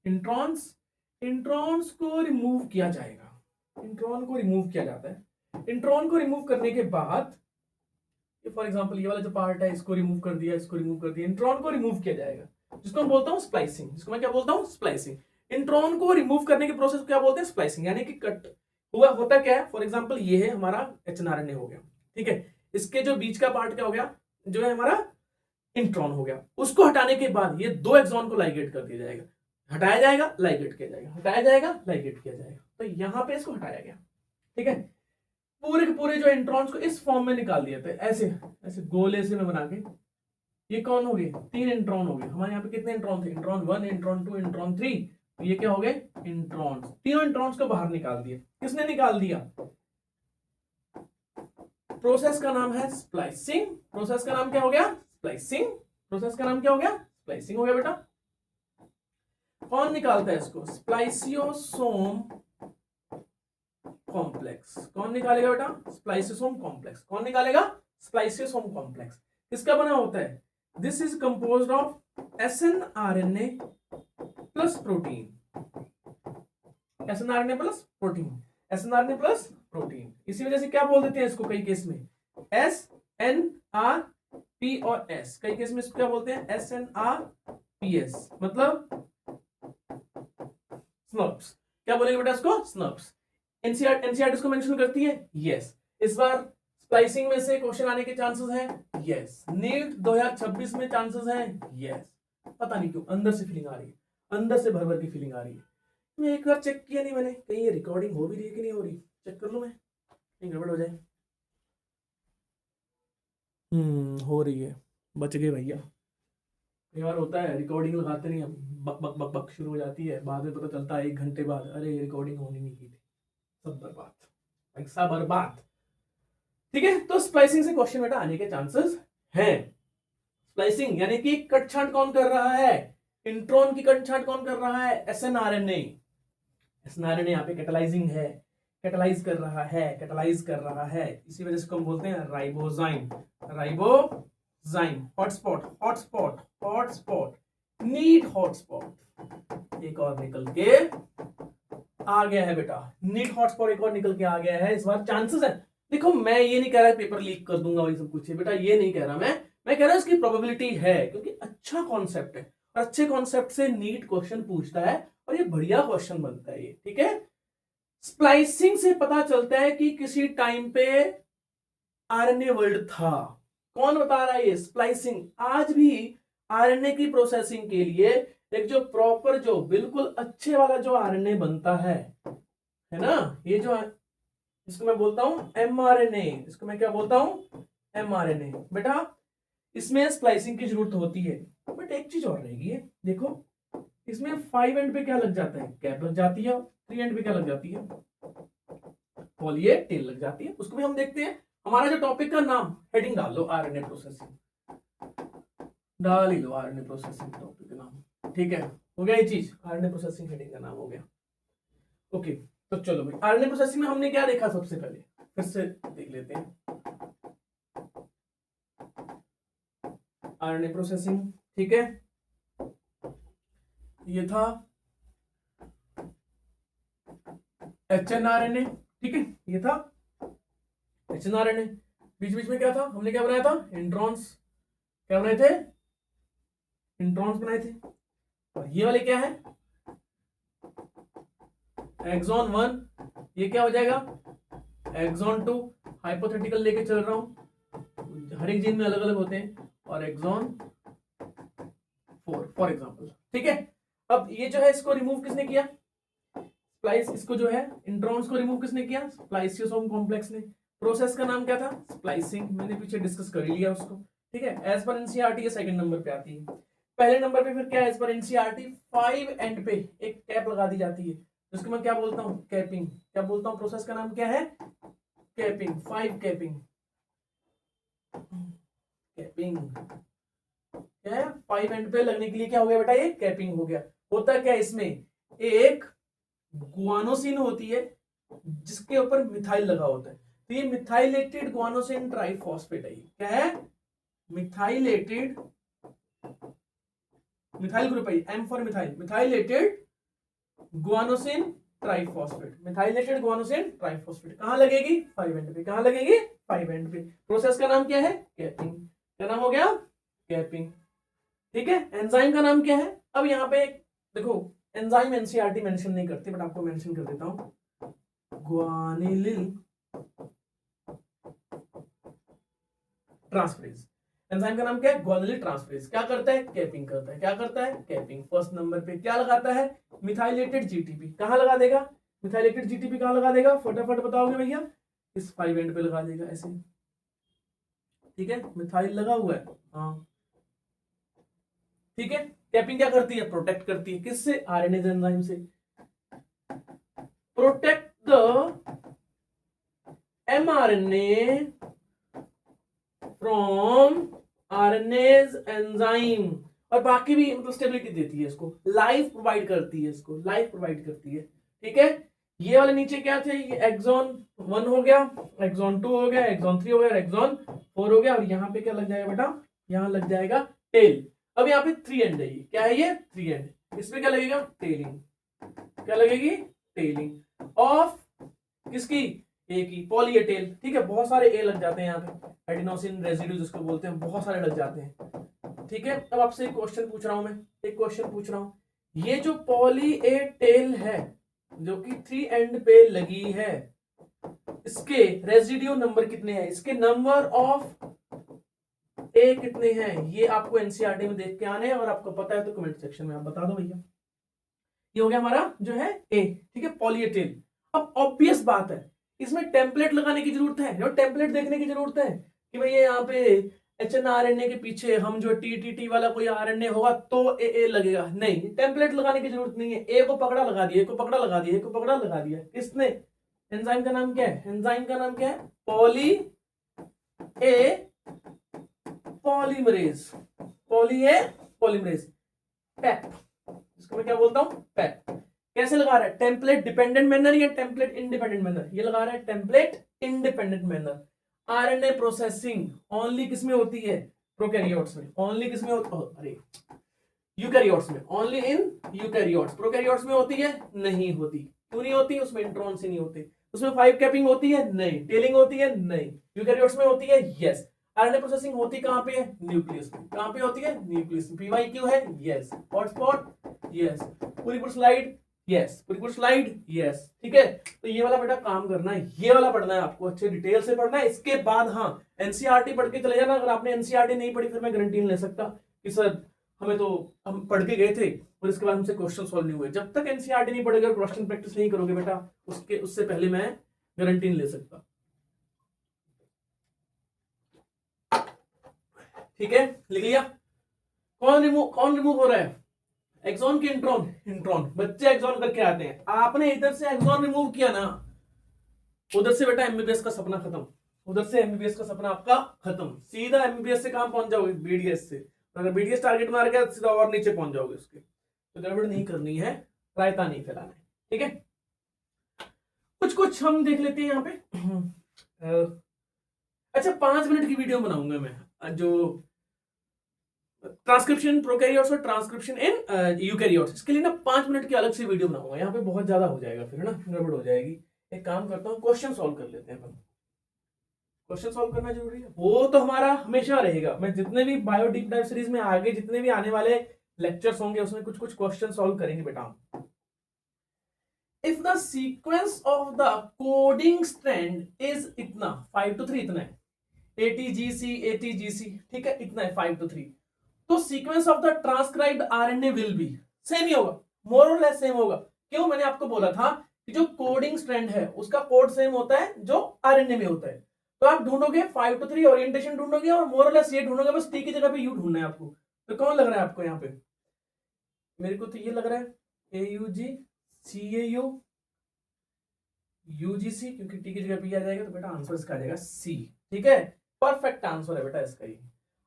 इंट्रॉन्स। इंट्रॉन्स को रिमूव किया जाएगा, इंट्रॉन को रिमूव किया जाता है। इंट्रॉन को रिमूव करने के बाद फॉर एग्जांपल ये वाला जो पार्ट है इसको रिमूव कर दिया, इसको रिमूव कर दिया, इंट्रॉन को रिमूव किया जाएगा, जिसको मैं बोलता हूं स्प्लाइसिंग। जिसको मैं क्या बोलता हूं, स्प्लाइसिंग। इंट्रॉन को रिमूव करने के प्रोसेस को क्या बोलते हैं, स्प्लाइसिंग। यानी कि कट हुआ होता क्या है, फॉर एग्जांपल ये है हमारा एचएनआरएनए हो गया, ठीक है, इसके जो बीच का पार्ट क्या हो गया, जो है हमारा इंट्रॉन हो गया। उसको हटाने के बाद ये दो एक्सॉन को लाइगेट कर दिया जाएगा, हटाया जाएगा लाइगेट किया जाएगा, हटाया जाएगा लाइगेट किया जाएगा। तो यहां पे इसको हटाया गया, ठीक है। पूरे के पूरे जो इंट्रॉन्स को इस फॉर्म में निकाल दिए थे, ऐसे ऐसे गोले से में बना के। ये कौन हो गए, 3 इंट्रॉन हो गए हमारे यहाँ पे। कितने इंट्रॉन थे, इंट्रॉन 1, इंट्रॉन 2, इंट्रॉन 3। तो ये क्या हो गए, इंट्रॉन्स। तीनों इंट्रॉन्स को बाहर निकाल दिए। किसने निकाल दिया, प्रोसेस का नाम है स्प्लाइसिंग। प्रोसेस का नाम क्या हो गया? स्प्लाइसिंग। प्रोसेस का नाम क्या हो गया? स्प्लाइसिंग हो गया बेटा। कौन निकालता है इसको? Spliceosome complex. कौन निकालेगा बेटा? Spliceosome complex. कौन निकालेगा? Spliceosome complex. किसका बना होता है? This is composed of snRNA plus protein. SnRNA plus protein, snRNA plus protein. इसी वजह से क्या बोल देते हैं इसको कई केस में? एस एन आर पी और एस। कई केस में इसको क्या बोलते हैं? S N R P S, मतलब स्नप्स। क्या बोलेंगे बेटा इसको? स्नप्स। एनसीईआरटी इसको मेंशन करती है? यस। इस बार स्प्लाइसिंग में से क्वेश्चन आने के चांसेस हैं? यस। नीट 2026 में चांसेस हैं? यस। पता नहीं क्यों अंदर से फीलिंग आ रही है, अंदर से भर भर की फीलिंग आ रही है। मैं एक बार चेक किया नहीं मैंने, कहीं ये रिकॉर्डिंग हो भी रही है कि नहीं हो रही। चेक कर लूं मैं, कहीं गड़बड़ हो जाए। हो रही है। बच गए भैया। कई बार होता है रिकॉर्डिंग लगाते नहीं हम, बक बक बक बक शुरू हो जाती है, बाद में पता चलता है 1 घंटे बाद अरे रिकॉर्डिंग होनी नहीं की थी। सब बर्बाद, पैसा बर्बाद। ठीक है, तो स्प्लाइसिंग से क्वेश्चन बेटा आने के चांसेस हैं। स्प्लाइसिंग यानी कि कट छांट कौन कर रहा है? इंट्रॉन की कट छांट कौन कर रहा है? एसएनआरएनए। एसएनआरएनए यहाँ पे कैटालाइजिंग है, कैटालाइज कर रहा है, कैटालाइज कर रहा है। इसी वजह से हम बोलते हैं ribozyme. Ribozyme. Hotspot, hotspot, hotspot, NEET hotspot एक और निकल के आ गया है बेटा। नीट हॉटस्पॉट एक और निकल के आ गया है। इस बार चांसेस है। देखो मैं ये नहीं कह रहा पेपर लीक कर दूंगा वही सब कुछ है बेटा, ये नहीं कह रहा मैं कह रहा हूं इसकी प्रोबेबिलिटी है, क्योंकि अच्छा कॉन्सेप्ट है और अच्छे कॉन्सेप्ट से नीट क्वेश्चन पूछता है और ये बढ़िया क्वेश्चन बनता है ये। ठीक है, स्प्लाइसिंग से पता चलता है कि किसी टाइम पे आरएनए वर्ल्ड था। कौन बता रहा है ये? स्प्लाइसिंग। आज भी आरएनए की प्रोसेसिंग के लिए एक जो प्रॉपर, जो बिल्कुल अच्छे वाला जो आरएनए बनता है ना, ये जो इसको मैं बोलता हूं एमआरएनए। इसको मैं क्या बोलता हूं? एमआरएनए। बेटा इसमें स्प्लाइसिंग की जरूरत होती है, बट एक चीज और रहेगी है, देखो इसमें 5 एंड पे क्या लग जाता है? कैप लग जाती है। 3 एंड पे क्या लग जाती है? पॉली ए टेल लग जाती है। उसको भी हम देखते हैं। हमारा जो टॉपिक का नाम, हेडिंग डाल लो आरएनए प्रोसेसिंग, डाल ही लो आरएनए प्रोसेसिंग टॉपिक का नाम। ठीक है, हो गया ये चीज, आरएनए प्रोसेसिंग हेडिंग का नाम हो गया। ओके, तो चलो भाई आरएनए प्रोसेसिंग में हमने क्या देखा? सबसे पहले फिर से देख लेते हैं आरएनए प्रोसेसिंग। ठीक है, ये था एचएनआरएनए। ठीक है, ये था एचएनआरएनए। बीच बीच में क्या था? हमने क्या बनाया था? इंट्रॉन्स। क्या बनाए थे? इंट्रॉन्स बनाए थे। और ये वाले क्या है? एक्सॉन 1। ये क्या हो जाएगा? एक्सॉन 2। हाइपोथेटिकल लेके चल रहा हूं, हर एक जीन में अलग अलग होते हैं। और एक्सॉन 4 फॉर एग्जांपल। ठीक है, अब ये जो है इसको रिमूव किसने किया? स्प्लाइस, इसको जो है इंट्रॉन्स को रिमूव किसने किया? स्प्लाइसियोसोम कॉम्प्लेक्स ने। प्रोसेस का नाम क्या था? स्प्लाइसिंग। मैंने पीछे डिस्कस कर लिया उसको। ठीक है, एज पर एनसीईआरटी ये सेकंड नंबर पे आती है। पहले नंबर पे फिर क्या है? एज पर एनसीईआरटी 5 एंड पे एक कैप लगा दी जाती है, जिसको मैं क्या बोलता हूं? कैपिंग। क्या बोलता हूं? प्रोसेस का नाम क्या है? कैपिंग। 5 कैपिंग। कैपिंग क्या है? 5 एंड पे लगने के लिए क्या हो गया बेटा? ये कैपिंग हो गया। होता क्या है इसमें? एक गुआनोसिन होती है जिसके ऊपर मिथाइल लगा होता है, तो ये मिथाइलेटेड गुआनोसिन ट्राइफॉस्फेट है। क्या है? मिथाइलेटेड, मिथाइल ग्रुप है, M for methyl, methylated guanosine triphosphate. Methylated guanosine triphosphate कहां लगेगी? 5 एंड पे। कहां लगेगी? 5 एंड पे। प्रोसेस का नाम क्या है? कैपिंग। क्या नाम हो गया? कैपिंग। ठीक है, एंजाइम का नाम क्या है? अब यहां पे देखो, एंजाइम एनसीईआरटी मेंशन नहीं करती, बट आपको मेंशन कर देता हूं। ग्वानिलिन ट्रांसफरेज। एंजाइम का नाम क्या है? ग्वानिलिन ट्रांसफरेज। क्या करता है? कैपिंग करता है। क्या करता है? कैपिंग। फर्स्ट नंबर पे क्या लगाता है? Methylated GTP. कहां लगा देगा? मिथाइलेटेड जीटीपी कहां लगा देगा? फटाफट बताओगे भैया? इस 5 एंड पे लगा देगा ऐसे। ठीक है, मिथाइल लगा हुआ है, हाँ। ठीक है, कैपिंग क्या करती है? प्रोटेक्ट करती है। किससे? आरएनए एंजाइम से। Protect the mRNA from RNase enzyme, और बाकी भी मतलब स्टेबिलिटी देती है इसको, लाइफ प्रोवाइड करती है, इसको लाइफ प्रोवाइड करती है। ठीक है, ये वाले नीचे क्या थे, ये एक्सॉन 1 हो गया, एक्सॉन 2 हो गया, एक्सॉन 3 हो गया, एक्सॉन 4 हो गया, और यहाँ पे क्या लग जाएगा बेटा, यहाँ लग जाएगा टेल। अब यहाँ पे 3 एंड है, ये क्या है, ये 3 एंड, इसमें क्या लगेगा, टेलिंग, क्या लगेगी, टेलिंग ऑफ किसकी, ए की, पॉली ए टेल। ठीक है, बहुत सारे ए लग जाते हैं यहाँ पे, एडिनोसिन रेजिड्यू जिसको बोलते हैं, बहुत सारे लग जाते हैं। ठीक है, अब आपसे एक क्वेश्चन पूछ रहा हूं मैं, एक क्वेश्चन पूछ रहा हूं, ये जो पॉली ए टेल है जो कि 3 एंड पे लगी है, इसके रेजिड्यू नंबर कितने हैं, इसके नंबर ऑफ ए कितने हैं, ये आपको एनसीईआरटी में देख के आने हैं, और आपको पता है तो कमेंट सेक्शन में आप बता दो भैया। ये हो गया हमारा जो है ए। ठीक है, पॉली ए टेल। अब ऑब्वियस बात है, इसमें टेम्पलेट लगाने की जरूरत है, और टेम्पलेट देखने की जरूरत है कि भाई ये यहाँ पे एचएनआरएनए के पीछे हम जो टीटीटी वाला कोई आरएनए होगा तो ए लगेगा, नहीं, टेम्पलेट लगाने की जरूरत नहीं है, ए को पकड़ा लगा दिया, ए को पकड़ा लगा दिया, ए को पकड़ा लगा दिया, किसने, एंजाइम का नाम क्या है, एंजाइम का नाम क्या है, poly A polymerase, poly A polymerase, PAP, इसको मैं क्या बोलता हूं, पैप। कैसे लगा रहा है, टेम्पलेट डिपेंडेंट मैनर या टेम्पलेट इंडिपेंडेंट मैनर, ये लगा रहा है template independent manner. RNA processing only किसमें होती है, प्रोकैरियोट्स में, ओनली किसमें अरे यूकैरियोट्स में, ओनली इन यूकैरियोट्स। प्रोकैरियोट्स में होती है, नहीं होती, क्यों नहीं होती, उसमें इंट्रॉन्स ही नहीं होते, उसमें 5 कैपिंग होती है, नहीं, टेलिंग होती है, नहीं, यूकैरियोट्स में होती है, यस। आरएनए प्रोसेसिंग होती कहां पे है, न्यूक्लियस में, कहां पे होती है, न्यूक्लियस में, पीवाईक्यू है, यस, हॉटस्पॉट, यस, पूरी स्लाइड, यस, पूरी स्लाइड, यस। ठीक है, तो ये वाला बेटा काम करना है, ये वाला पढ़ना है आपको, अच्छे डिटेल से पढ़ना है। इसके बाद हाँ एनसीईआरटी पढ़ के चले जाना, अगर आपने एनसीईआरटी नहीं पढ़ी फिर मैं गारंटी नहीं ले सकता कि सर हमें तो, हम पढ़ के गए थे और इसके बाद हमसे क्वेश्चन सॉल्व नहीं हुए। जब तक एनसीईआरटी नहीं पढ़ेगा, क्वेश्चन प्रैक्टिस नहीं करोगे बेटा, उससे पहले मैं गारंटी नहीं ले सकता। ठीक है, लिख लिया, कौन रिमूव हो रहा है, एक्सॉन के इंट्रॉन, इंट्रॉन, बच्चे एक्सॉन करके आते हैं, आपने इधर से एक्सॉन रिमूव किया ना, उधर से बेटा एमबीबीएस का सपना खत्म, उधर से एमबीबीएस का सपना आपका खत्म, सीधा एमबीबीएस से कहां पहुंच जाओगे, बीडीएस से। अगर बीडीएस टारगेट मार गया सीधा और नीचे पहुंच जाओगे उसके, तो गड़बड़ नहीं करनी है, रायता नहीं फैलाना है। ठीक है, कुछ कुछ हम देख लेते हैं यहाँ पे। अच्छा, 5 मिनट की वीडियो बनाऊंगा मैं, जो ट्रांसक्रिप्शन प्रोकैरियोट्स और ट्रांसक्रिप्शन इन यूकैरियोट्स, इसके लिए ना 5 मिनट की अलग से वीडियो बनाऊंगा, यहाँ पे बहुत ज्यादा हो जाएगा फिर, है ना, गड़बड़ हो जाएगी। एक काम करता हूँ, क्वेश्चन सॉल्व कर लेते हैं, क्वेश्चन सॉल्व करना जरूरी है, वो तो हमारा हमेशा रहेगा। मैं जितने भी बायो डीप डाइव सीरीज में आगे जितने भी आने वाले लेक्चर्स होंगे उसमें कुछ कुछ क्वेश्चन सॉल्व करेंगे बेटा। If the sequence of the coding strand is इतना 5 to 3, इतना है, ATGC ATGC, ठीक है, इतना है 5 to 3, तो sequence of the transcribed RNA will be same ही होगा, मोर और लेस सेम होगा। क्यों, मैंने आपको बोला था कि जो कोडिंग स्ट्रैंड है उसका कोड सेम होता है जो आरएनए में होता है। तो आप ढूंढोगे 5 to 3 ओरिएंटेशन ढूंढोगे, और मोर और लेस ये ढूंढोगे, बस टी की जगह पे यू ढूंढना है आपको। तो कौन लग रहा है आपको यहाँ पे, मेरे को तो ये लग रहा है AUG CAU UGC, क्योंकि टी की जगह पे आ जाएगा तो बेटा आंसर इसका आ जाएगा C। ठीक है, परफेक्ट आंसर है बेटा इसका, ये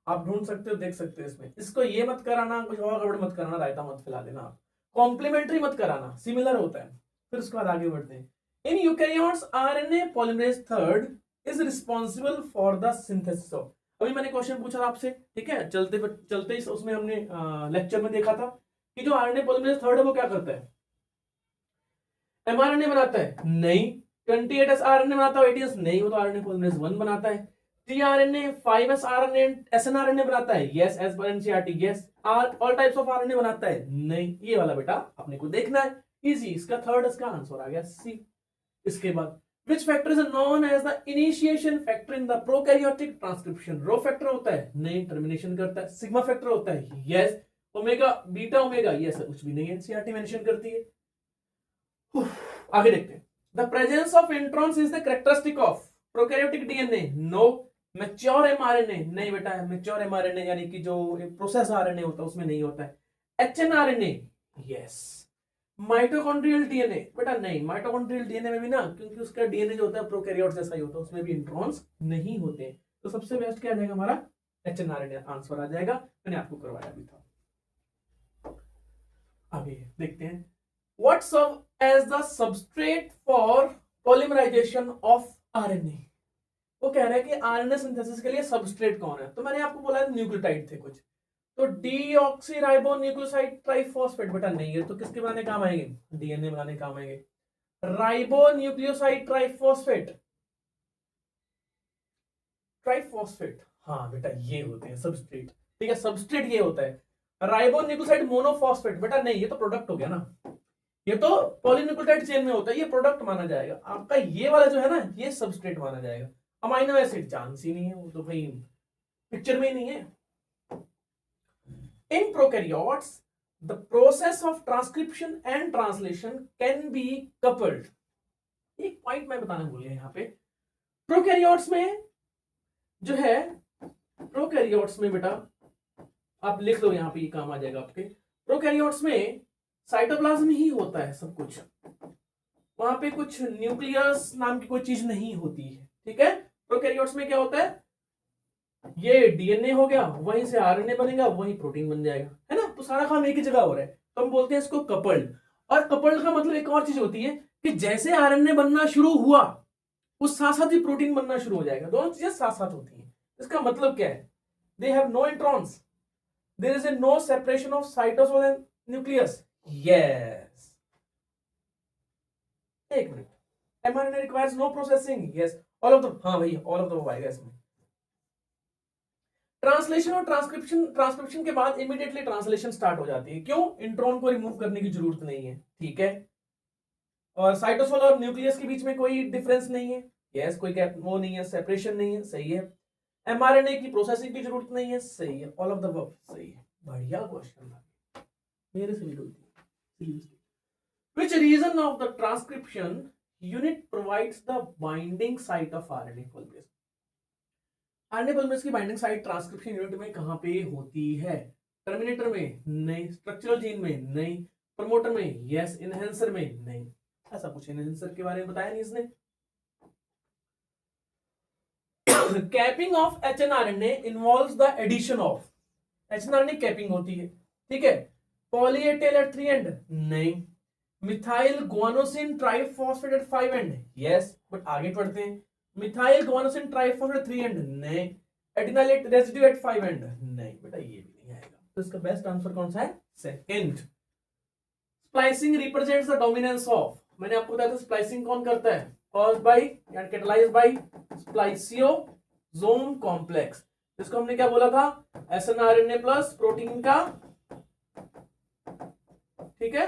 आप ढूंढ सकते हो, देख सकते हो इसमें। इसको ये मत कराना, कुछ और गड़बड़ मत कराना, रायता मत फैला देना, आप कॉम्प्लीमेंट्री मत कराना, सिमिलर होता है। फिर उसके बाद आगे बढ़ते हैं। In eukaryotes RNA polymerase 3 is responsible for the synthesis of, अभी मैंने क्वेश्चन पूछा था आपसे, ठीक है, चलते ही उसमें हमने लेक्चर में देखा था कि जो आरएनए पॉलीमरेज 3 है वो क्या करता है, एमआरएनए बनाता है, नहीं, 28S आरएनए बनाता है, 80S नहीं, वो तो आरएनए पॉलीमरेज 1 बनाता है। टीआरएनए 5S आरएनए एसएनआरएनए बनाता है, yes, as per NCERT, yes. All types of RNA बनाता है, नहीं, ये वाला बेटा अपने को देखना है, इजी, इसका थर्ड इसका आंसर आ गया सी। इसके बाद which factor is known as the initiation factor in the prokaryotic transcription, rho factor होता है, नहीं, टर्मिनेशन करता है। सिग्मा फैक्टर होता है, yes. Omega beta omega, yes, कुछ भी नहीं है, एनसीईआरटी मेंशन करती है। आगे देखते हैं, the presence of introns is the characteristic of prokaryotic DNA, no. Mature mRNA, नहीं बेटा, मैच्योर एमआरएनए यानी कि जो प्रोसेस आरएनए होता है उसमें नहीं होता है। HnRNA, yes. माइटोकॉन्ड्रियल डीएनए, बेटा नहीं, माइटोकॉन्ड्रियल डीएनए में भी ना, क्योंकि उसका डीएनए जो होता है प्रोकैरियोट जैसा ही होता है, उसमें भी इंट्रॉन्स नहीं होते हैं, तो सबसे बेस्ट क्या आ जाएगा हमारा HNRNA आंसर आ जाएगा, मैंने आपको करवाया भी था। आगे देखते हैं, what serve as the substrate for polymerization of RNA. वो कह रहा है कि आरएनए सिंथेसिस के लिए सबस्ट्रेट कौन है, तो मैंने आपको बोला न्यूक्लियोटाइड थे कुछ, तो डीऑक्सीराइबो न्यूक्लियोसाइड ट्राइफॉस्फेट बेटा नहीं है, तो किसके बनाने काम आएंगे, डीएनए बनाने काम आएंगे। राइबो न्यूक्लियोसाइड ट्राइफॉस्फेट, ट्राइफॉस्फेट, हाँ बेटा ये होते हैं सबस्ट्रेट, ठीक है, सबस्ट्रेट ये होता है। राइबो न्यूक्लियोसाइड मोनोफॉस्फेट बेटा नहीं, ये तो प्रोडक्ट हो गया ना, ये तो पॉलीन्यूक्लियोटाइड चेन में होता है, ये प्रोडक्ट माना जाएगा आपका, ये वाला जो है ना ये सबस्ट्रेट माना जाएगा। अमाइनो एसिड चांस ही नहीं है, वो तो भाई पिक्चर में ही नहीं है। In prokaryotes, the process of transcription and translation can be coupled. एक पॉइंट मैं बताना भूल गया यहाँ पे, प्रोकैरियोट्स में जो है, प्रोकैरियोट्स में बेटा आप लिख लो यहाँ पे, ये काम आ जाएगा आपके। प्रोकैरियोट्स में साइटोप्लाज्म ही होता है सब कुछ, वहां पे कुछ न्यूक्लियस नाम की कोई चीज नहीं होती है, ठीक है। प्रोकैरियोट्स में क्या होता है, ये डीएनए हो गया, वहीं से आरएनए बनेगा, वहीं प्रोटीन बन जाएगा, है ना, तो सारा काम एक ही जगह हो रहा है, तो हम बोलते हैं इसको कपल्ड। और कपल्ड का मतलब एक और चीज होती है कि जैसे आरएनए बनना शुरू हुआ उस साथ साथ ही प्रोटीन बनना शुरू हो जाएगा, दोनों चीजें साथ साथ होती हैं। इसका मतलब क्या है, they have no introns, there is a no separation of cytosol and nucleus. Yes, एक minute, mRNA requires no processing, yes all of the, हाँ भाई ऑल ऑफ द आएगा इसमें। ट्रांसलेशन और ट्रांसक्रिप्शन के बाद इमीडिएटली ट्रांसलेशन स्टार्ट हो जाती है, क्यों, इंट्रॉन को रिमूव करने की जरूरत नहीं है, ठीक है। और साइटोसोल और न्यूक्लियस के बीच में कोई डिफरेंस नहीं है, यस कोई गैप वो नहीं है, सेपरेशन नहीं है, सही है। एमआरएनए की प्रोसेसिंग की जरूरत नहीं है, सही है, ऑल ऑफ द अबव सही है। बढ़िया क्वेश्चन था, मेरे से भी गलती। Which region of the transcription unit provides the binding site of RNA polymerase. RNA polymerase की बाइंडिंग साइट ट्रांसक्रिप्शन यूनिट में कहां पे होती है, टर्मिनेटर में नहीं, स्ट्रक्चरल जीन में नहीं, प्रमोटर में यस, इनहेंसर में नहीं, ऐसा कुछ इनहेंसर के बारे में बताया नहीं इसने। Capping of hnRNA involves the addition of, hnRNA capping होती है, ठीक है। Poly A tail at 3 end नहीं, methyl guanosine triphosphate at 5 end yes, but आगे पढ़ते हैं, मिथाइल गुआनोसिन ट्राइफॉस्फेट 3 एंड नहीं, एडिनाइल रेसिड्यू एट 5 एंड नहीं, बेटा ये भी नहीं आएगा, तो इसका बेस्ट आंसर कौन सा है, second. Splicing represents the dominance of, मैंने आपको बताया था स्प्लाइसिंग कौन करता है, caused by and catalysed by spliceosome complex, इसको हमने क्या बोला था, एसएनआरएनए प्लस प्रोटीन का, ठीक है,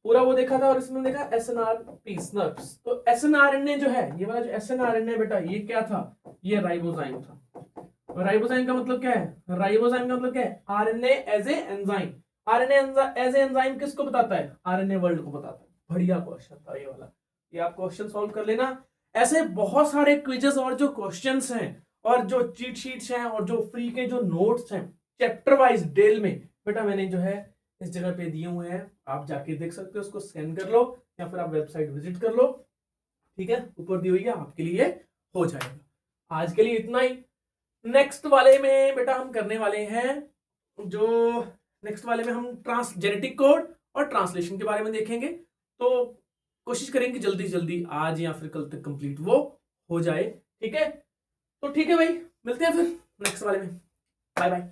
पूरा वो देखा था, और इसमें देखा एसएनआर पीस नर्व्स। तो एसएनआरएनए जो है, ये वाला जो एसएनआरएनए बेटा ये क्या था, ये राइबोजाइम था। और राइबोजाइम का मतलब क्या है, राइबोजाइम का मतलब क्या है, RNA as a enzyme. RNA as a enzyme किसको बताता है, आरएनए वर्ल्ड को बताता है। बढ़िया क्वेश्चन था ये वाला, ये आप क्वेश्चन सॉल्व कर लेना। ऐसे बहुत सारे क्विजेस और जो क्वेश्चंस हैं और जो चीट शीट्स हैं और जो फ्री के जो नोट्स हैं चैप्टर वाइज डेल में बेटा मैंने जो है इस जगह पे दिए हुए हैं, आप जाके देख सकते हो, उसको स्कैन कर लो या फिर आप वेबसाइट विजिट कर लो, ठीक है, ऊपर दी हुई है, आपके लिए हो जाएगा। आज के लिए इतना ही। नेक्स्ट वाले में बेटा हम करने वाले हैं, जो नेक्स्ट वाले में हम जेनेटिक कोड और ट्रांसलेशन के बारे में देखेंगे, तो कोशिश करेंगे जल्दी से जल्दी आज या फिर कल तक कंप्लीट वो हो जाए, ठीक है। तो ठीक है भाई, मिलते हैं फिर नेक्स्ट वाले में, बाय बाय।